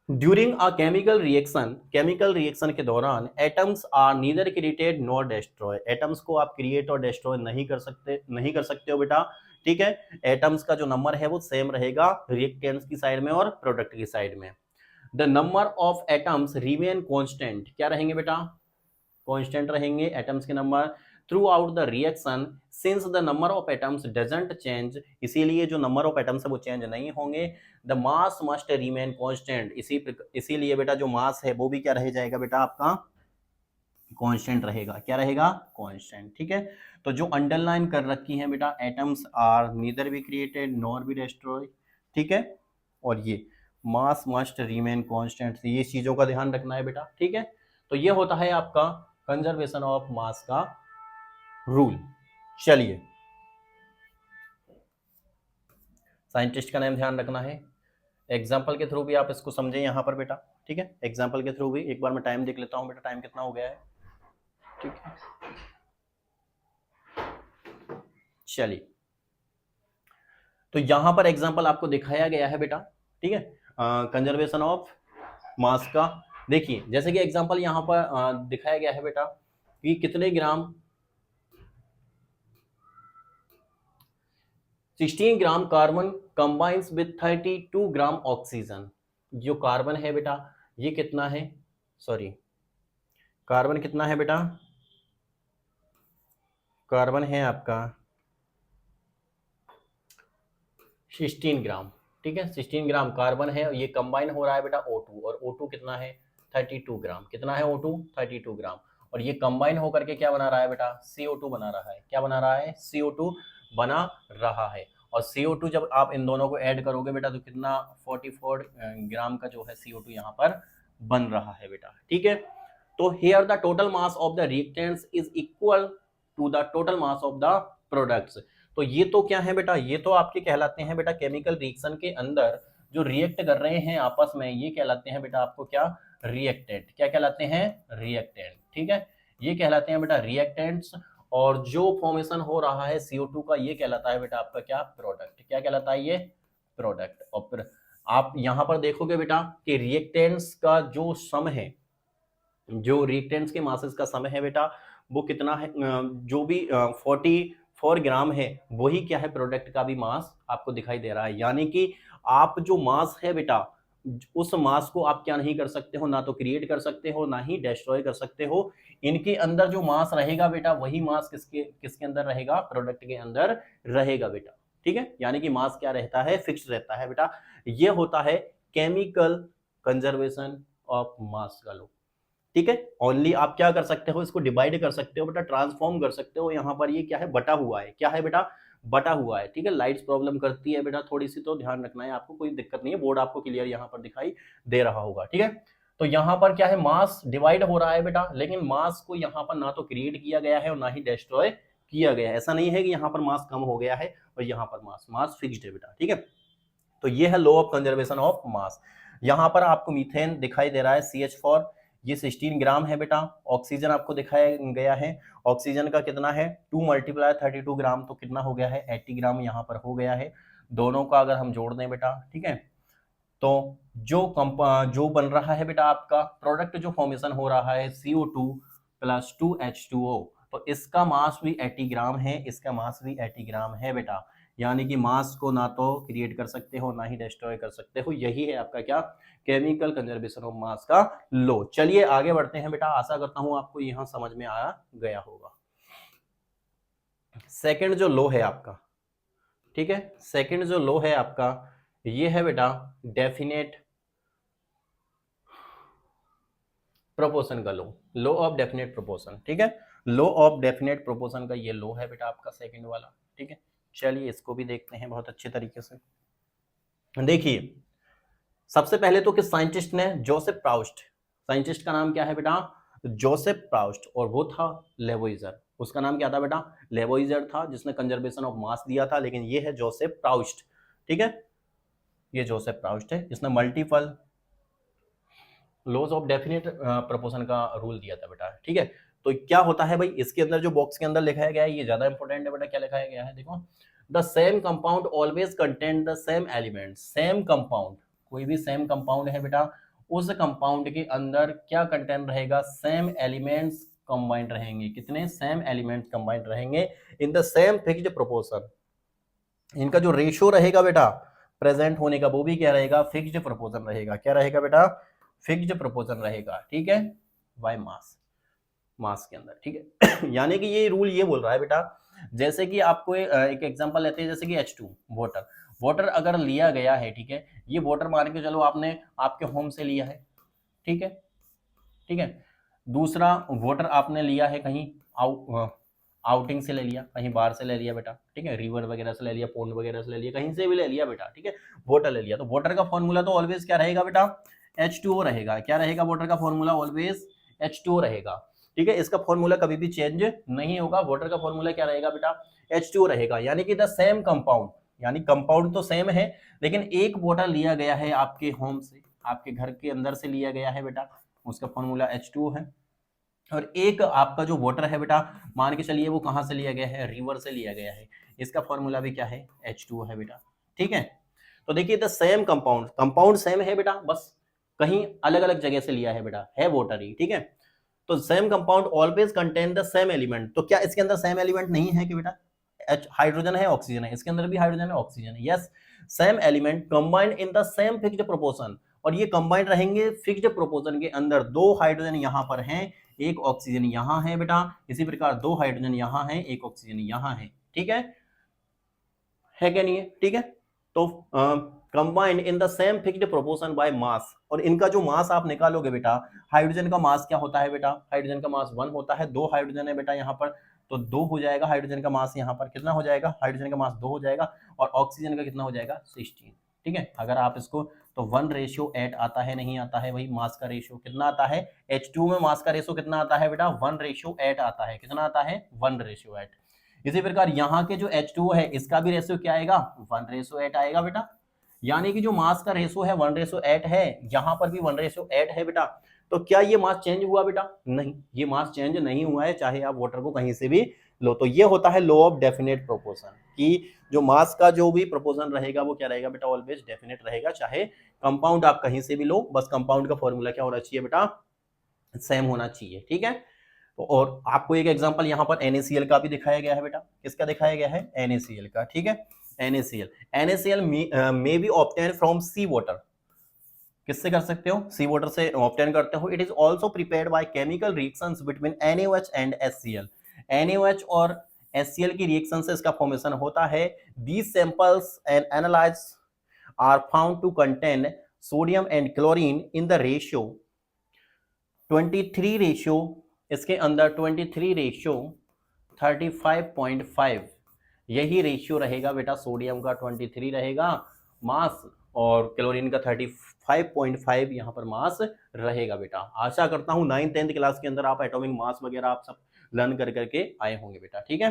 S1: ड्यूरिंग अ केमिकल रिएक्शन के दौरान atoms are neither created nor destroy. Atoms को आप क्रिएट और डिस्ट्रॉय नहीं कर सकते हो बेटा। ठीक है, एटम्स का जो नंबर है वो सेम रहेगा रिएक्टेंट्स की साइड में और प्रोडक्ट की साइड में। The number of atoms remain constant. क्या रहेंगे बेटा? कांस्टेंट रहेंगे एटम्स के number through out the reaction since the number of atoms doesn't change. इसीलिए जो नंबर ऑफ एटम्स है वो चेंज नहीं होंगे। The mass must remain constant. इसीलिए बेटा जो मास है वो भी क्या रह जाएगा बेटा आपका? कांस्टेंट रहेगा। क्या रहेगा? कांस्टेंट। ठीक है, तो जो अंडरलाइन कर रखी है बेटा, atoms are neither be created nor be destroy. ठीक है, और ये मास मस्ट रिमेन कांस्टेंट, ये चीजों का ध्यान रखना है बेटा। ठीक है, तो ये होता है आपका कंजर्वेशन ऑफ मास का रूल। चलिए साइंटिस्ट का नाम ध्यान रखना है, एग्जाम्पल के थ्रू भी आप इसको समझें यहाँ पर बेटा। ठीक है, एग्जाम्पल के थ्रू भी। एक बार मैं टाइम देख लेता हूँ बेटा, टाइम कितना हो गया है। ठीक है, चलिए तो यहाँ पर एग्जाम्पल आपको दिखाया गया है बेटा। ठीक है, कंजर्वेशन ऑफ मास का। देखिए जैसे कि एग्जाम्पल यहाँ पर दिखाया गया है बेटा कि कितने ग्राम 16 gram carbon combines with 32 gram oxygen. जो कार्बन है बेटा ये कितना है, सॉरी कार्बन कितना है बेटा? कार्बन है आपका 16 ग्राम। ठीक है, 16 ग्राम कार्बन है, ये कंबाइन हो रहा है बेटा O2, और O2 कितना है? 32 ग्राम। कितना है O2? 32 ग्राम। और ये कंबाइन होकर के क्या बना रहा है बेटा? CO2 बना रहा है। क्या बना रहा है? CO2 बना रहा है। और CO2 जब आप इन दोनों को ऐड करोगे बेटा तो कितना 44 ग्राम का जो है CO2 यहाँ पर बन रहा है बेटा। ठीक है, तो here the total mass of the reactants is equal to the total mass of the products. तो ये तो क्या है बेटा? ये तो आपके कहलाते हैं बेटा केमिकल रिएक्शन के अंदर जो रिएक्ट कर रहे हैं आपस में, ये कहलाते हैं बेटा आपको क्या? रिएक्टेंट। क्या कहलाते हैं? रिएक्टेंट। ठीक है, ये कहलाते हैं बेटा रिएक्टेंट्स। और जो फॉर्मेशन हो रहा है CO2 का ये कहलाता है बेटा आपका क्या? प्रोडक्ट। क्या कहलाता है ये? प्रोडक्ट। और फिर आप यहां पर देखोगे बेटा कि रिएक्टेंट्स का जो सम है, जो रिएक्टेंट्स के मासेस का सम है बेटा वो कितना है? जो भी 44 ग्राम है वही क्या है? प्रोडक्ट का भी मास आपको दिखाई दे रहा है। यानी कि आप जो मास है बेटा उस मास को आप क्या नहीं कर सकते हो, ना तो क्रिएट कर सकते हो ना ही डिस्ट्रॉय कर सकते हो। इनके अंदर जो मास रहेगा बेटा वही मास किसके किसके अंदर रहेगा? प्रोडक्ट के अंदर रहेगा बेटा। ठीक है, यानी कि मास क्या रहता है? फिक्स रहता है बेटा। ये होता है केमिकल कंजर्वेशन ऑफ मास का लॉ। ठीक है, ओनली आप क्या कर सकते हो? इसको डिवाइड कर सकते हो बेटा, ट्रांसफॉर्म कर सकते हो। यहाँ पर ये क्या है? बटा हुआ है। क्या है बेटा? बटा हुआ है। ठीक है, लाइट्स प्रॉब्लम करती है बेटा थोड़ी सी, तो ध्यान रखना है आपको, कोई दिक्कत नहीं है। बोर्ड आपको क्लियर यहाँ पर दिखाई दे रहा होगा। ठीक है, तो यहाँ पर क्या है, मास डिवाइड हो रहा है बेटा, लेकिन मास को यहाँ पर ना तो क्रिएट किया गया है और ना ही डिस्ट्रॉय किया गया है। ऐसा नहीं है कि यहाँ पर मास कम हो गया है और यहाँ पर मास फिक्स्ड है बेटा, ठीक है। तो ये है लॉ ऑफ कंजर्वेशन ऑफ मास। यहाँ पर आपको मीथेन दिखाई दे रहा है CH4, ये 16 ग्राम है बेटा। ऑक्सीजन आपको दिखाया गया है, ऑक्सीजन का कितना है 2 × 32 ग्राम, तो कितना हो गया है 80 ग्राम यहाँ पर हो गया है। दोनों का अगर हम जोड़ दें बेटा, ठीक है, तो जो बन रहा है बेटा आपका प्रोडक्ट, जो फॉर्मेशन हो रहा है CO2 + 2H2O, तो इसका मास भी 80 ग्राम है, इसका मास भी 80 ग्राम है बेटा। यानी कि मास को ना तो क्रिएट कर सकते हो ना ही डिस्ट्रॉय कर सकते हो। यही है आपका क्या, केमिकल कंजर्वेशन ऑफ मास का लॉ। चलिए आगे बढ़ते हैं बेटा, आशा करता हूं आपको यहां समझ में आ गया होगा। सेकंड जो लॉ है आपका, ठीक है, सेकंड जो लॉ है आपका ये है बेटा डेफिनेट प्रोपोर्शन का लॉ ऑफ डेफिनेट प्रोपोर्शन, ठीक है। लॉ ऑफ डेफिनेट प्रोपोर्शन का ये लॉ है बेटा आपका सेकंड वाला, ठीक है। चलिए इसको भी देखते हैं बहुत अच्छे तरीके से। देखिए सबसे पहले तो किस साइंटिस्ट ने, जोसेफ प्राउस्ट। साइंटिस्ट का नाम क्या है बेटा, जोसेफ प्राउस्ट, और वो था लेवोइजर। उसका नाम क्या था बेटा, लेवोइजर था, जिसने कंजर्वेशन ऑफ मास दिया था। लेकिन ये है जोसेफ प्राउस्ट, ठीक है, ये जोसेफ प्राउस्ट है जिसने multiple laws of definite proportion का रूल दिया था बेटा, ठीक है। तो क्या होता है भाई, इसके अंदर जो बॉक्स के अंदर लिखाया गया है ये ज्यादा इंपॉर्टेंट है बेटा। क्या लिखाया गया है देखो, the same compound always contain the same element. Same compound, कोई भी सेम कंपाउंड है बेटा, उस कंपाउंड के अंदर क्या कंटेन रहेगा, सेम एलिमेंट्स कंबाइंड रहेंगे। कितने, सेम एलिमेंट्स कंबाइंड रहेंगे in the same fixed proportion. इनका जो रेशियो रहेगा बेटा प्रेजेंट होने का, वो भी क्या रहेगा, फिक्स्ड प्रोपोर्शन रहेगा। क्या रहेगा बेटा, फिक्स्ड प्रोपोर्शन रहेगा, ठीक है, बाय मास के अंदर, ठीक है। यानी कि ये रूल ये बोल रहा है बेटा, जैसे कि आपको एक एग्जांपल लेते हैं, जैसे कि H2 वाटर अगर लिया गया है, ठीक है, ये वाटर मान के चलो आपने आपके होम से लिया है, ठीक है, ठीक है। दूसरा वाटर आपने लिया है कहीं आउटिंग से ले लिया, कहीं बाहर से ले लिया बेटा, ठीक है, रिवर वगैरह से ले लिया, पोंड वगैरह से ले लिया, कहीं से भी ले लिया बेटा, ठीक है, वाटर ले लिया। तो वाटर का फॉर्मूला तो ऑलवेज क्या रहेगा बेटा, H2O रहेगा। क्या रहेगा, वाटर का फॉर्मूला ऑलवेज H2O रहेगा, ठीक है। इसका फॉर्मूला कभी भी चेंज नहीं होगा। वाटर का फॉर्मूला क्या रहेगा बेटा, H2O रहेगा। यानी कि द सेम कंपाउंड, यानी कंपाउंड तो सेम है, लेकिन एक वाटर लिया गया है आपके होम से, आपके घर के अंदर से लिया गया है बेटा, उसका फॉर्मूला H2O है। और एक आपका जो वाटर है बेटा, मान के चलिए वो कहाँ से लिया गया है, रिवर से लिया गया है, इसका फॉर्मूला भी क्या है, H2O है बेटा, ठीक है। तो देखिए the same compound, compound same है बेटा, बस कहीं अलग अलग जगह से लिया है बेटा, है वाटर ही, ठीक है। तो same compound always contain the same element. तो क्या इसके अंदर सेम एलिमेंट नहीं है कि बेटा, हाइड्रोजन है ऑक्सीजन है, इसके अंदर भी हाइड्रोजन है ऑक्सीजन है, yes, same element combined in the same fixed proportion. और ये कंबाइंड रहेंगे फिक्स्ड प्रोपोर्शन के अंदर। दो हाइड्रोजन यहाँ पर हैं, एक ऑक्सीजन यहाँ है बेटा, इसी प्रकार दो हाइड्रोजन यहाँ है, एक ऑक्सीजन यहाँ है, ठीक है क्या नहीं है, ठीक है। तो combined in the same fixed proportion by mass. और इनका जो मास आप निकालोगे बेटा, हाइड्रोजन का मास क्या होता है बेटा, हाइड्रोजन का मास 1 होता है, 2 हाइड्रोजन है बेटा यहाँ पर, तो 2 हो जाएगा हाइड्रोजन का मास। यहाँ पर कितना हो जाएगा, हाइड्रोजन का मास 2 हो जाएगा, और ऑक्सीजन का कितना हो जाएगा 16, ठीक है। अगर आप इसको तो 1:8 आता है, नहीं आता है, वही मास का रेशियो कितना आता है, H2 में मास का रेशियो कितना आता है बेटा, 1:8 आता है। कितना आता है, 1:8। इसी प्रकार यहाँ के जो H2O है, इसका भी रेशियो क्या आएगा, 1:8 आएगा बेटा। यानी कि जो मास का रेशियो है 1:8 है, यहाँ पर भी 1:8 है बेटा। तो क्या ये मास चेंज हुआ बेटा, नहीं, ये मास चेंज नहीं हुआ है, चाहे आप वाटर को कहीं से भी लो। तो ये होता है लॉ ऑफ डेफिनेट प्रोपोर्शन, कि जो मास का जो भी प्रोपोर्शन रहेगा वो क्या रहेगा बेटा, ऑलवेज डेफिनेट रहेगा, चाहे कंपाउंड आप कहीं से भी लो, बस कंपाउंड का फॉर्मूला क्या होना चाहिए बेटा, सेम होना चाहिए, ठीक है। तो और आपको एक एग्जांपल यहाँ पर NaCl का भी दिखाया गया है बेटा। किसका दिखाया गया है, NaCl का, ठीक है। NaCl may be obtain from sea water. किससे कर सकते हो, सी वाटर से ऑब्टेन करते हो। It is also prepared by chemical reactions between NaOH and HCl। NaOH और HCl की रिएक्शन से इसका फॉर्मेशन होता है। These samples and analytes are found to contain sodium and chlorine in the ratio 23 ratio, इसके अंदर 23 रेशियो 35.5, यही ratio रहेगा बेटा सोडियम का, 23 रहेगा मास, और क्लोरीन का 35.5 यहाँ पर मास रहेगा बेटा। आशा करता हूँ 9th-10th क्लास के अंदर आप एटॉमिक मास वगैरह आप सब लर्न कर करके आए होंगे बेटा, ठीक है।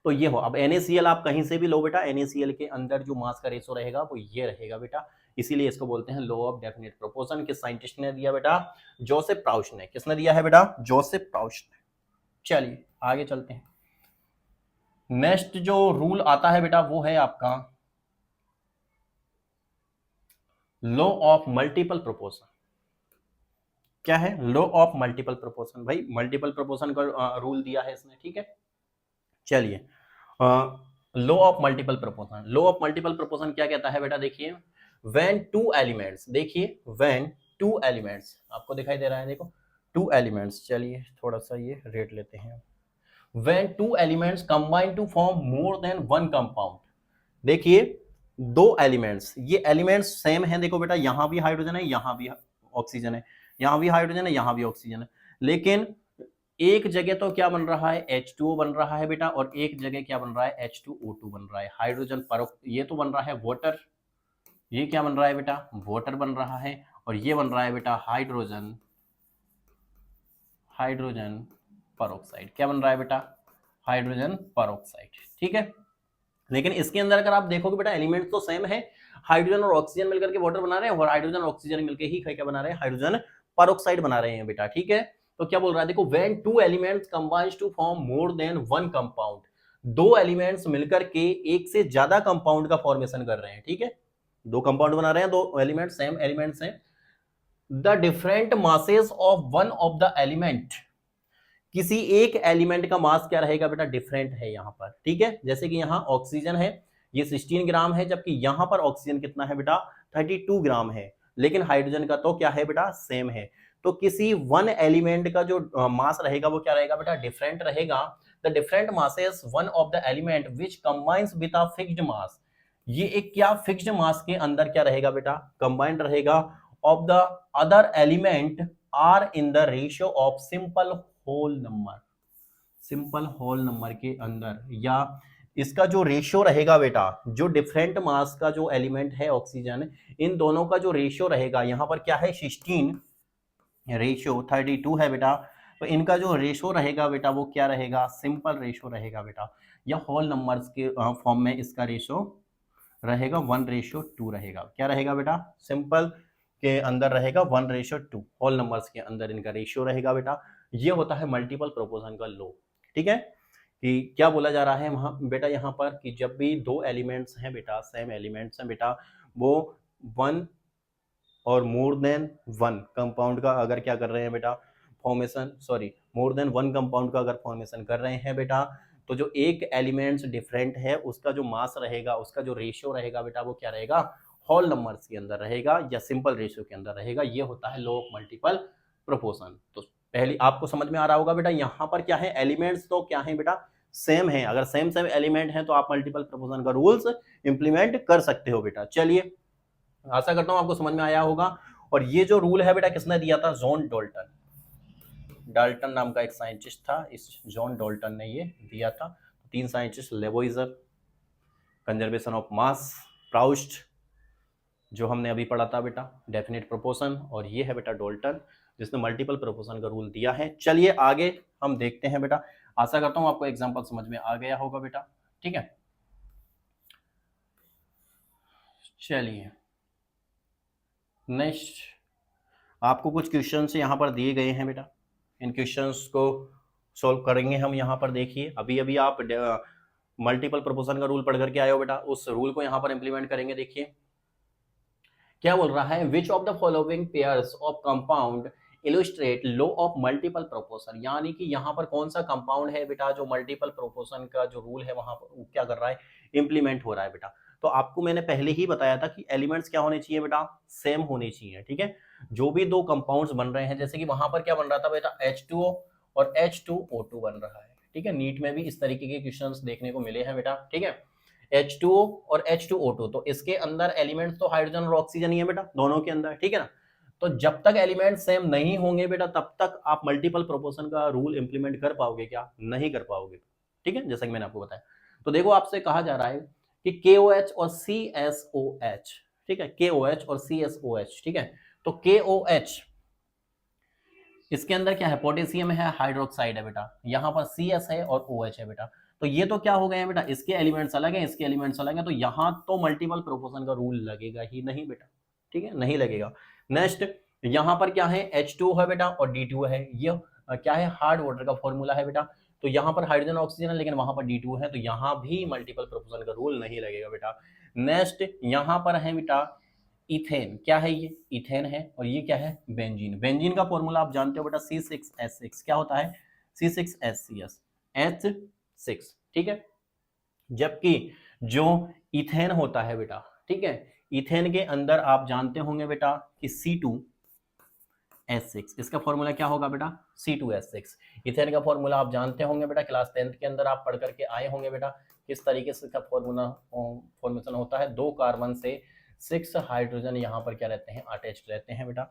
S1: तो ये हो, अब NaCl आप कहीं से भी लो बेटा, NaCl के अंदर जो मास का रेशो रहेगा वो ये रहेगा बेटा, इसीलिए इसको बोलते हैं लॉ ऑफ डेफिनेट प्रोपोर्शन। किस साइंटिस्ट ने दिया बेटा? जोसेफ प्राउश ने। किसने दिया है बेटा? जोसेफ प्राउश ने। चलिए आगे चलते हैं। नेक्स्ट जो रूल आता है बेटा वो है आपका लॉ ऑफ मल्टीपल प्रोपोर्शन। क्या है? Law of multiple proportion. भाई मल्टीपल प्रोपोर्शन का रूल दिया है इसने, ठीक है। चलिए law of multiple proportion. Law of multiple proportion क्या कहता है बेटा? देखिए व्हेन टू एलिमेंट्स, देखिए व्हेन टू एलिमेंट्स, आपको दिखाई दे रहा है, देखो टू एलिमेंट्स। चलिए थोड़ा सा ये रेट लेते हैं। When two elements combine to form more than one compound. देखिए दो एलिमेंट्स, ये एलिमेंट्स सेम हैं, देखो बेटा यहां भी हाइड्रोजन है, यहां भी ऑक्सीजन है, यहां भी हाइड्रोजन है, यहां भी ऑक्सीजन है, लेकिन एक जगह तो क्या बन रहा है? H2O बन रहा है बेटा, और एक जगह क्या बन रहा है? H2O2 बन रहा है। हाइड्रोजन पर ये तो बन रहा है वाटर, ये क्या बन रहा है बेटा? वाटर बन रहा है, और ये बन रहा है बेटा हाइड्रोजन, हाइड्रोजन परऑक्साइड। क्या बन रहा है बेटा? हाइड्रोजन परऑक्साइड, ठीक है। लेकिन इसके अंदर अगर आप देखोगे बेटा एलिमेंट तो सेम है, हाइड्रोजन और ऑक्सीजन मिलकर के वाटर बना रहे हैं, और हाइड्रोजन और ऑक्सीजन मिलकर ही क्या बना रहे हैं? हाइड्रोजन परऑक्साइड बना रहे हैं बेटा, ठीक है। तो क्या बोल रहा है? देखो when two elements combines to form more than one compound, दो एलिमेंट्स मिलकर के एक से ज्यादा कंपाउंड का फॉर्मेशन कर रहे हैं, ठीक है। दो कंपाउंड बना रहे हैं, दो एलिमेंट सेम एलिमेंट्स हैं। The different masses of one of the element, किसी एक एलिमेंट का मास क्या रहेगा बेटा? डिफरेंट है यहाँ पर, ठीक है। जैसे कि यहाँ ऑक्सीजन है, ये 16 ग्राम है, जबकि यहाँ पर ऑक्सीजन कितना है बेटा? 32 ग्राम है, लेकिन हाइड्रोजन का तो क्या है बेटा? सेम है। तो किसी वन एलिमेंट का जो मास रहेगा वो क्या रहेगा बेटा? डिफरेंट रहेगा। The different masses one of the element which combines with a fixed mass, ये एक क्या फिक्स्ड मास के अंदर क्या रहेगा बेटा? कंबाइंड रहेगा। Of the other element are in the ratio of simple whole number, simple whole number के अंदर, या इसका जो रेशियो रहेगा बेटा, जो डिफरेंट मास का जो एलिमेंट है ऑक्सीजन, इन दोनों का जो रेशियो रहेगा, यहां पर क्या है? 16, रेशियो 32 है बेटा। तो इनका जो रेशियो रहेगा बेटा वो क्या रहेगा? सिंपल रेशियो रहेगा बेटा, या होल नंबर्स के फॉर्म में इसका रेशियो रहेगा 1:2 रहेगा। क्या रहेगा बेटा? सिंपल के अंदर रहेगा 1:2, होल नंबर्स के अंदर इनका रेशियो रहेगा बेटा। ये होता है मल्टीपल प्रोपोर्शन का लॉ, ठीक है। कि क्या बोला जा रहा है वहां बेटा यहाँ पर कि जब भी दो एलिमेंट्स हैं बेटा, सेम एलिमेंट्स हैं बेटा, वो वन और मोर देन वन कंपाउंड का अगर क्या कर रहे हैं बेटा? फॉर्मेशन, सॉरी मोर देन वन कंपाउंड का अगर फॉर्मेशन कर रहे हैं बेटा, तो जो एक एलिमेंट्स डिफरेंट है उसका जो मास रहेगा, उसका जो रेशियो रहेगा बेटा, वो क्या रहेगा? होल नंबर्स के अंदर रहेगा या सिंपल रेशियो के अंदर रहेगा। ये होता है लॉ ऑफ मल्टीपल प्रोपोर्शन। तो पहले आपको समझ में आ रहा होगा बेटा, यहाँ पर क्या है? एलिमेंट्स तो क्या है बेटा? सेम है। अगर सेम सेम एलिमेंट है तो आप मल्टीपल प्रोपोर्शन का रूल्स इंप्लीमेंट कर सकते हो बेटा। चलिए आशा करता हूं आपको समझ में आया होगा। और ये जो रूल है बेटा किसने दिया था? जॉन डाल्टन, डाल्टन नाम का एक साइंटिस्ट था, इस जॉन डाल्टन ने ये दिया था। तीन scientist, Lavoisier, conservation of mass, Proust, जो हमने अभी पढ़ा था बेटा डेफिनेट प्रोपोर्शन, और ये है बेटा डाल्टन जिसने मल्टीपल प्रोपोर्शन का रूल दिया है। चलिए आगे हम देखते हैं बेटा। आशा करता हूं आपको एग्जांपल समझ में आ गया होगा बेटा, ठीक है। चलिए नेक्स्ट आपको कुछ क्वेश्चंस यहाँ पर दिए गए हैं बेटा, इन क्वेश्चंस को सॉल्व करेंगे हम। यहाँ पर देखिए अभी अभी आप मल्टीपल प्रोपोर्शन का रूल पढ़ करके आए हो बेटा, उस रूल को यहाँ पर इंप्लीमेंट करेंगे। देखिए क्या बोल रहा है? Which of the following pairs of compound illustrate law of multiple proportion, यानी कि यहाँ पर कौन सा कंपाउंड है बेटा जो मल्टीपल प्रोपोर्शन का जो रूल है वहां पर क्या कर रहा है? इंप्लीमेंट हो रहा है बेटा। तो आपको मैंने पहले ही बताया था कि एलिमेंट्स क्या होने चाहिए बेटा? सेम होने चाहिए, ठीक है। जो भी दो कंपाउंड्स बन रहे हैं, जैसे कि वहां पर क्या बन रहा था बेटा? H2O और H2O2 बन रहा है, ठीक है। नीट में भी इस तरीके के क्वेश्चंस देखने को मिले हैं बेटा, ठीक है। H2O और H2O2, तो इसके अंदर एलिमेंट्स तो हाइड्रोजन और ऑक्सीजन ही है बेटा दोनों के अंदर, ठीक है ना। तो जब तक एलिमेंट सेम नहीं होंगे बेटा तब तक आप मल्टीपल प्रोपोर्शन का रूल इंप्लीमेंट कर पाओगे क्या? नहीं कर पाओगे, ठीक है, जैसा कि मैंने आपको बताया। तो देखो आपसे कहा जा रहा है कि KOH और CSOH, ठीक है, KOH और CSOH, ठीक है। तो KOH इसके अंदर क्या है, पोटेशियम है, हाइड्रोक्साइड है बेटा, यहाँ पर CS है और OH है बेटा। तो ये तो क्या हो गए हैं बेटा, इसके एलिमेंट्स अलग हैं, इसके एलिमेंट्स अलग हैं, तो यहाँ तो मल्टीपल प्रोपोर्शन का रूल लगेगा ही नहीं बेटा, ठीक है, नहीं लगेगा। नेक्स्ट यहाँ पर क्या है, H2 है बेटा और D2 है, ये क्या है, हार्ड वाटर का फॉर्मूला है बेटा। तो यहाँ पर हाइड्रोजन ऑक्सीजन है लेकिन वहां पर D2 है, तो यहाँ भी मल्टीपल प्रोपोर्शन का रूल नहीं लगेगा बेटा। नेक्स्ट यहाँ पर है बेटा इथेन, क्या है ये, इथेन है, और ये क्या है, बेंजीन। बेंजीन का फॉर्मूला आप जानते हो बेटा, C6H6, क्या होता है, C6HCS H6, ठीक है। जबकि जो इथेन होता है बेटा, ठीक है, इथेन के अंदर आप जानते होंगे बेटा कि C2H6, इसका फॉर्मूला क्या होगा बेटा, C2H6। इथेन का फॉर्मूला आप जानते होंगे बेटा, क्लास 10th के अंदर आप पढ़ करके आए होंगे बेटा, किस तरीके से इसका फॉर्मेशन होता है, 2 कार्बन से 6 हाइड्रोजन यहाँ पर क्या रहते हैं, अटैच्ड रहते हैं बेटा।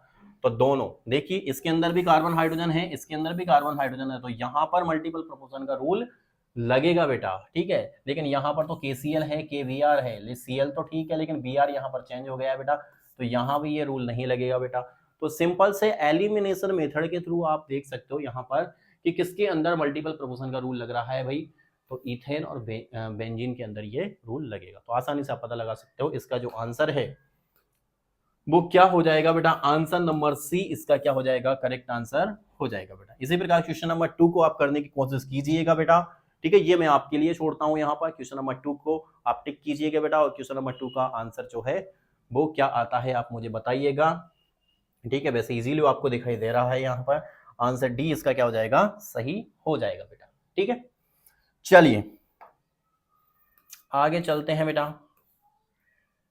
S1: तो दोनों देखिए, इसके अंदर भी कार्बन हाइड्रोजन है, इसके अंदर भी कार्बन हाइड्रोजन है, तो यहाँ पर मल्टीपल प्रोपोर्शन का रूल लगेगा बेटा, ठीक है। लेकिन यहाँ पर तो KCl है, KBr है, Cl तो ठीक है, लेकिन Br यहाँ पर चेंज हो गया है बेटा, तो यहाँ भी ये रूल नहीं लगेगा बेटा। तो सिंपल से एलिमिनेशन मेथड के थ्रू आप देख सकते हो यहाँ पर कि किसके अंदर मल्टीपल प्रोपोर्शन का रूल लग रहा है भाई, तो इथेन और बेंजीन के अंदर ये रूल लगेगा। तो आसानी से आप पता लगा सकते हो, इसका जो आंसर है वो क्या हो जाएगा बेटा, आंसर नंबर C इसका क्या हो जाएगा, करेक्ट आंसर हो जाएगा बेटा। इसी प्रकार क्वेश्चन नंबर 2 को आप करने की कोशिश कीजिएगा बेटा, ठीक है, ये मैं आपके लिए छोड़ता हूं यहाँ पर। क्वेश्चन नंबर 2 को आप टिक कीजिएगा बेटा, और क्वेश्चन नंबर 2 का आंसर जो है वो क्या आता है आप मुझे बताइएगा, ठीक है। वैसे इजीली आपको दिखाई दे रहा है यहाँ पर, आंसर डी इसका क्या हो जाएगा, सही हो जाएगा बेटा, ठीक है। चलिए आगे चलते हैं बेटा।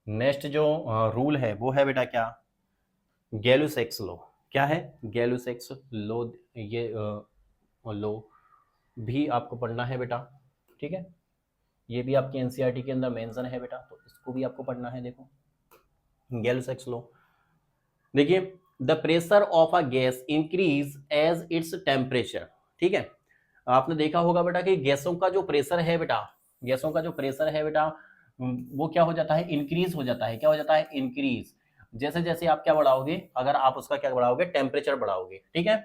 S1: नेक्स्ट जो रूल है वो है बेटा क्या, गैलुसेक्स लॉ। क्या है, गैलुसेक्स लॉ, ये लॉ भी आपको पढ़ना है बेटा, ठीक है। ये भी आपके एनसीईआरटी के अंदर मेंशन है बेटा, तो इसको भी आपको पढ़ना है। देखो गैलुसेक्स लॉ, देखिए, the pressure of a gas increase as its temperature, ठीक है। आपने देखा होगा बेटा कि गैसों का जो प्रेशर है बेटा, गैसों का जो प्रेशर है बेटा वो क्या हो जाता है, इंक्रीज हो जाता है। क्या हो जाता है, इंक्रीज। जैसे जैसे आप क्या बढ़ाओगे, अगर आप उसका क्या बढ़ाओगे, टेम्परेचर बढ़ाओगे, ठीक है।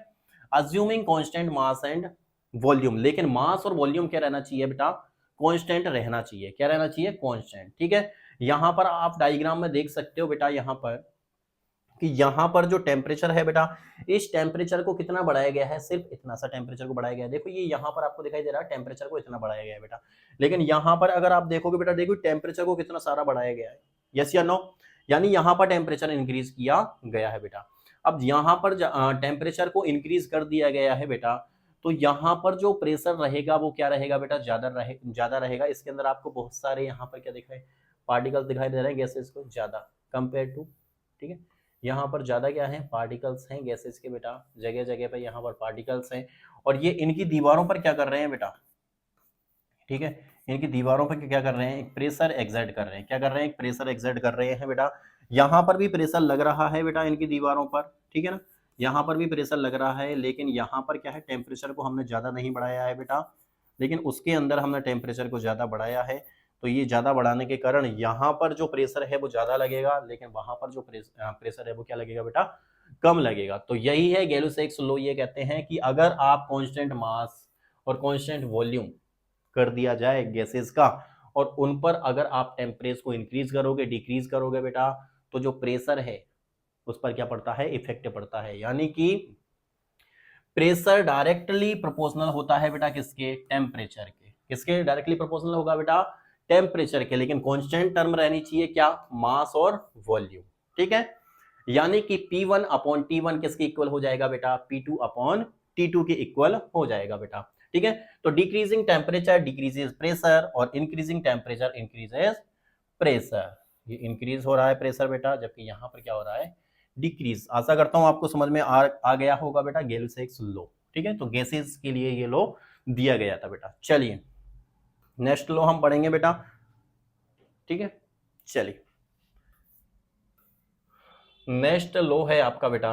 S1: Assuming constant mass and volume, लेकिन मास और वॉल्यूम क्या रहना चाहिए बेटा, कांस्टेंट रहना चाहिए। क्या रहना चाहिए, कांस्टेंट, ठीक है। यहां पर आप डायग्राम में देख सकते हो बेटा, यहां पर कि यहाँ पर जो टेम्परेचर है बेटा, इस टेम्परेचर को कितना बढ़ाया गया है, सिर्फ इतना सा टेम्परेचर को बढ़ाया गया है। देखो ये यहाँ पर आपको दिखाई दे रहा है, टेम्परेचर को इतना बढ़ाया गया है बेटा, लेकिन यहाँ पर अगर आप देखोगे बेटा, देखो टेम्परेचर को कितना सारा बढ़ाया गया है, यस या नो, यानी यहाँ पर टेम्परेचर इंक्रीज किया गया है बेटा। अब यहाँ पर टेम्परेचर को इंक्रीज कर दिया गया है बेटा, तो यहाँ पर जो प्रेशर रहेगा वो क्या रहेगा बेटा, ज्यादा रहेगा। इसके अंदर आपको बहुत सारे यहाँ पर क्या दिखाए, पार्टिकल्स दिखाई दे रहे हैं, गैसेस को ज्यादा कंपेयर टू, ठीक है। यहाँ पर ज्यादा क्या है, पार्टिकल्स हैं गैसेस के बेटा, जगह जगह पे यहाँ पर पार्टिकल्स हैं, और ये इनकी दीवारों पर क्या कर रहे हैं बेटा, ठीक है, इनकी दीवारों पर क्या कर रहे हैं, एक प्रेशर एक्सर्ट कर रहे हैं। क्या कर रहे हैं, एक प्रेशर एक्सर्ट कर रहे हैं बेटा। यहाँ पर भी प्रेशर लग रहा है बेटा इनकी दीवारों पर, ठीक है ना, यहाँ पर भी प्रेशर लग रहा है, लेकिन यहाँ पर क्या है, टेम्परेचर को हमने ज्यादा नहीं बढ़ाया है बेटा, लेकिन उसके अंदर हमने टेम्परेचर को ज्यादा बढ़ाया है। तो ये ज्यादा बढ़ाने के कारण यहाँ पर जो प्रेशर है वो ज्यादा लगेगा, लेकिन वहां पर जो प्रेशर है वो क्या लगेगा बेटा, कम लगेगा। तो यही है गैलुसेक्स लॉ, ये कहते हैं कि अगर आप कांस्टेंट मास और कांस्टेंट वॉल्यूम कर दिया जाए गैसेस का, और उन पर अगर आप टेम्परेचर को इंक्रीज करोगे, डिक्रीज करोगे बेटा, तो जो प्रेशर है उस पर क्या पड़ता है, इफेक्ट पड़ता है। यानी कि प्रेशर डायरेक्टली प्रोपोर्शनल होता है बेटा किसके, टेम्परेचर के। किसके डायरेक्टली प्रोपोर्शनल होगा बेटा, टेम्परेचर के, लेकिन कांस्टेंट टर्म रहनी चाहिए क्या, मास और वॉल्यूम, ठीक है। यानी कि P1 अपॉन T1 किसके इक्वल हो जाएगा बेटा, P2 अपॉन T2 के इक्वल हो जाएगा बेटा, ठीक है। तो डिक्रीजिंग टेम्परेचर डिक्रीजेस प्रेशर, और इंक्रीजिंग टेम्परेचर इंक्रीजेस प्रेशर। ये इंक्रीज हो रहा है प्रेशर बेटा, जबकि यहाँ पर क्या हो रहा है, डिक्रीज। आशा करता हूं आपको समझ में आ गया होगा बेटा, गैलुसेक्स लॉ, ठीक है। तो गैसेस के लिए ये लॉ दिया गया था बेटा। चलिए नेक्स्ट लॉ हम पढ़ेंगे बेटा, ठीक है। चलिए नेक्स्ट लॉ है आपका बेटा,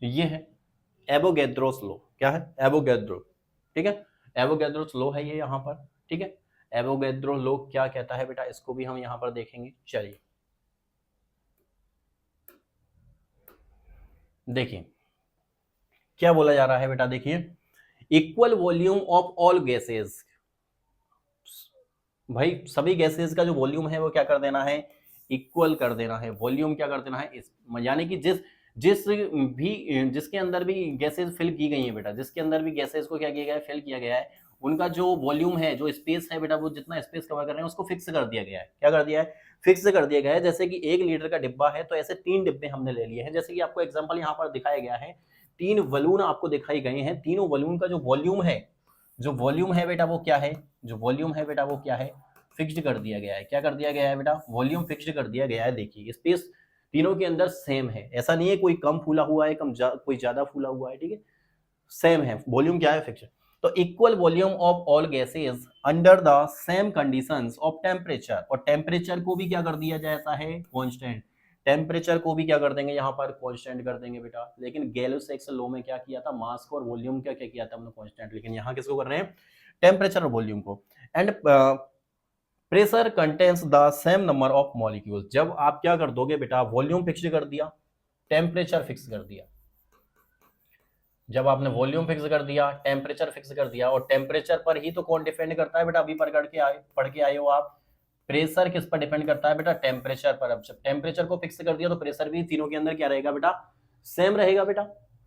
S1: ये है एवोगैड्रोस लॉ। क्या है, एवोगैड्रो, ठीक है, एवोगैड्रोस लॉ है ये यहाँ पर, ठीक है। एवोगैड्रो लॉ क्या कहता है बेटा, इसको भी हम यहाँ पर देखेंगे। चलिए देखिए क्या बोला जा रहा है बेटा, देखिए equal volume of all gases, भाई सभी गैसेस का जो वॉल्यूम है वो क्या कर देना है, इक्वल कर देना है, वॉल्यूम क्या कर देना है इस, यानी कि जिसके अंदर भी गैसेस फिल की गई है बेटा, जिसके अंदर भी गैसेस को क्या किया गया है, फिल किया गया है, उनका जो वॉल्यूम है, जो स्पेस है बेटा, वो जितना स्पेस कवर कर रहे हैं उसको फिक्स कर दिया गया है। क्या कर दिया है, फिक्स कर दिया गया है। जैसे कि 1 लीटर का डिब्बा है तो ऐसे 3 डिब्बे हमने ले लिए हैं। जैसे कि आपको एग्जांपल यहाँ पर दिखाया गया है, 3 बलून आपको दिखाई गए हैं, तीनों बलून का जो वॉल्यूम है बेटा वो क्या है, जो वॉल्यूम है बेटा वो क्या है, फिक्स्ड कर दिया गया है। क्या कर दिया गया है बेटा, वॉल्यूम फिक्स्ड कर दिया गया है। देखिए स्पेस तीनों के अंदर सेम है, ऐसा नहीं है कोई कम फूला हुआ है, कोई ज्यादा फूला हुआ है, ठीक है, सेम है, वॉल्यूम क्या है, फिक्स्ड। तो equal volume of all gases under the same conditions of temperature, और टेम्परेचर को भी क्या कर दिया जाता है, कांस्टेंट, टेम्परेचर को भी क्या कर देंगे यहाँ पर, कांस्टेंट कर देंगे बेटा। लेकिन गैलो-सैक्स लॉ में क्या किया था, मास को और वॉल्यूम क्या क्या किया था हमने, कांस्टेंट, लेकिन यहाँ किसको कर रहे हैं, टेम्परेचर और वॉल्यूम को। And pressure contains the same number of molecules, जब आप क्या कर दोगे बेटा, वॉल्यूम फिक्स कर दिया, टेम्परेचर फिक्स कर दिया, जब आपने वॉल्यूम फिक्स कर दिया, टेम्परेचर फिक्स कर दिया, और टेम्परेचर पर ही तो कौन डिपेंड करता है बेटा, अभी पढ़ के आए हो आप, प्रेशर किस पर डिपेंड करता है बेटा, टेम्परेचर पर। अब जब टेम्परेचर को फिक्स कर दिया तो प्रेशर भी तीनों के अंदर क्या रहेगा बेटा, सेम रहेगा बेटा,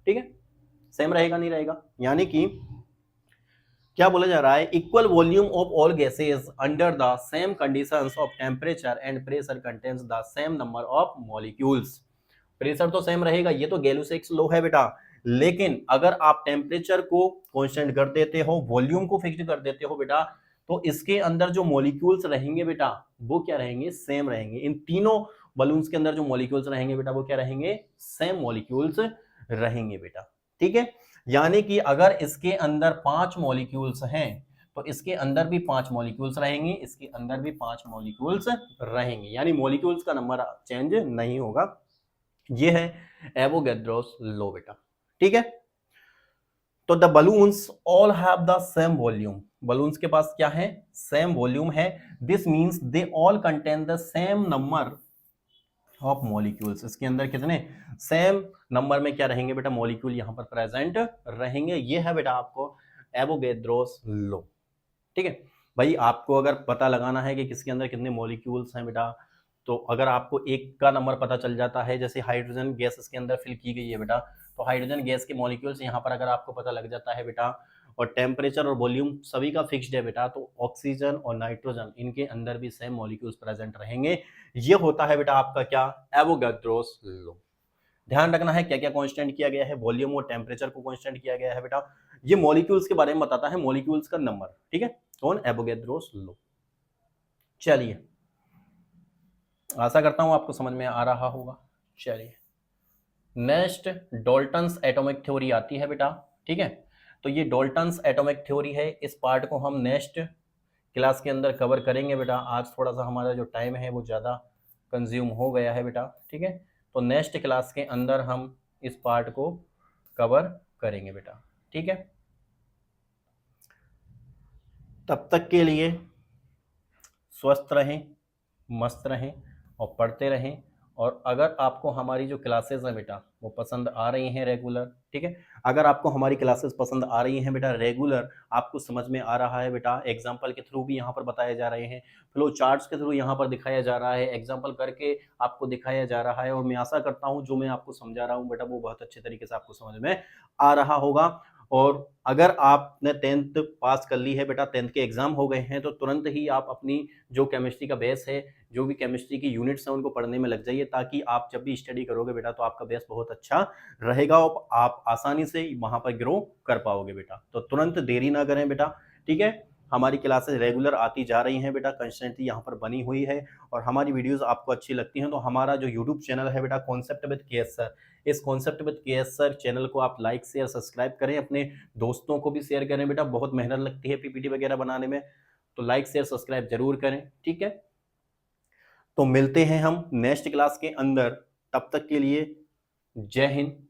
S1: ठीक है, सेम रहेगा, नहीं रहेगा। यानी कि क्या बोला जा रहा है, equal volume of all gases under the same conditions of temperature and pressure contains the same number of molecules. Pressure तो सेम रहेगा, ये तो गैलो-सैक्स लॉ है बेटा, लेकिन अगर आप टेम्परेचर को कांस्टेंट कर देते हो, वॉल्यूम को फिक्स्ड कर देते हो बेटा, तो इसके अंदर जो मॉलिक्यूल्स रहेंगे बेटा वो क्या रहेंगे, सेम रहेंगे। इन तीनों बलून्स के अंदर जो मॉलिक्यूल्स रहेंगे बेटा वो क्या रहेंगे, सेम मॉलिक्यूल्स रहेंगे बेटा, ठीक है। यानी कि अगर इसके अंदर 5 मॉलिक्यूल्स हैं तो इसके अंदर भी 5 मॉलिक्यूल्स रहेंगे, इसके अंदर भी 5 मॉलिक्यूल्स रहेंगे, यानी मॉलिक्यूल्स का नंबर चेंज नहीं होगा। ये है एवोगैड्रोस लॉ बेटा, ठीक है। तो the balloons all have the same volume, balloons के पास क्या है, सेम वॉल्यूम है। This means they all contain the same number of molecules, इसके अंदर कितने, सेम नंबर में क्या रहेंगे बेटा, मॉलिक्यूल यहां पर प्रेजेंट रहेंगे। ये है बेटा आपको एवोगैड्रोस लॉ, ठीक है। भाई आपको अगर पता लगाना है कि किसके अंदर कितने मॉलिक्यूल्स हैं बेटा, तो अगर आपको एक का नंबर पता चल जाता है, जैसे हाइड्रोजन गैस इसके अंदर फिल की गई है बेटा, तो हाइड्रोजन गैस के मॉलिक्यूल्स यहाँ पर अगर आपको पता लग जाता है बेटा, और टेम्परेचर और वॉल्यूम सभी का फिक्स्ड है बेटा, तो ऑक्सीजन और नाइट्रोजन इनके अंदर भी सेम मॉलिक्यूल्स प्रेजेंट रहेंगे। ये होता है बेटा आपका क्या, एवोगैड्रोस लॉ। ध्यान रखना है क्या क्या कांस्टेंट किया गया है, वॉल्यूम और टेम्परेचर को कांस्टेंट किया गया है बेटा। ये मॉलिक्यूल्स के बारे में बताता है, मॉलिक्यूल्स का नंबर, ठीक है, कौन, एवोगैड्रोस लॉ। चलिए आशा करता हूं आपको समझ में आ रहा होगा। चलिए नेक्स्ट डाल्टन्स एटॉमिक थ्योरी आती है बेटा, ठीक है। तो ये डाल्टन्स एटॉमिक थ्योरी है, इस पार्ट को हम नेक्स्ट क्लास के अंदर कवर करेंगे बेटा। आज थोड़ा सा हमारा जो टाइम है वो ज़्यादा कंज्यूम हो गया है बेटा, ठीक है। तो नेक्स्ट क्लास के अंदर हम इस पार्ट को कवर करेंगे बेटा, ठीक है। तब तक के लिए स्वस्थ रहें, मस्त रहें और पढ़ते रहें। और अगर आपको हमारी जो क्लासेस हैं बेटा वो पसंद आ रही हैं रेगुलर, ठीक है, अगर आपको हमारी क्लासेस पसंद आ रही हैं बेटा रेगुलर, आपको समझ में आ रहा है बेटा, एग्जाम्पल के थ्रू भी यहाँ पर बताए जा रहे हैं, फ्लो चार्ट्स के थ्रू यहाँ पर दिखाया जा रहा है, एग्जाम्पल करके आपको दिखाया जा रहा है, और मैं आशा करता हूँ जो मैं आपको समझा रहा हूँ बेटा वो बहुत अच्छे तरीके से आपको समझ में आ रहा होगा। और अगर आपने 10th पास कर ली है बेटा, 10th के एग्जाम हो गए हैं, तो तुरंत ही आप अपनी जो केमिस्ट्री का बेस है, जो भी केमिस्ट्री की यूनिट्स हैं उनको पढ़ने में लग जाइए, ताकि आप जब भी स्टडी करोगे बेटा तो आपका बेस बहुत अच्छा रहेगा और आप आसानी से वहां पर ग्रो कर पाओगे बेटा। तो तुरंत देरी ना करें बेटा, ठीक है। हमारी क्लासेस रेगुलर आती जा रही हैं बेटा, कंसिस्टेंसी यहाँ पर बनी हुई है, और हमारी वीडियोस आपको अच्छी लगती हैं तो हमारा जो यूट्यूब चैनल है बेटा कॉन्सेप्ट विद केएस सर, इस concept with KS sir channel को आप लाइक शेयर सब्सक्राइब करें, अपने दोस्तों को भी शेयर करें बेटा, बहुत मेहनत लगती है पीपीटी वगैरह बनाने में, तो लाइक शेयर सब्सक्राइब जरूर करें, ठीक है। तो मिलते हैं हम नेक्स्ट क्लास के अंदर, तब तक के लिए जय हिंद,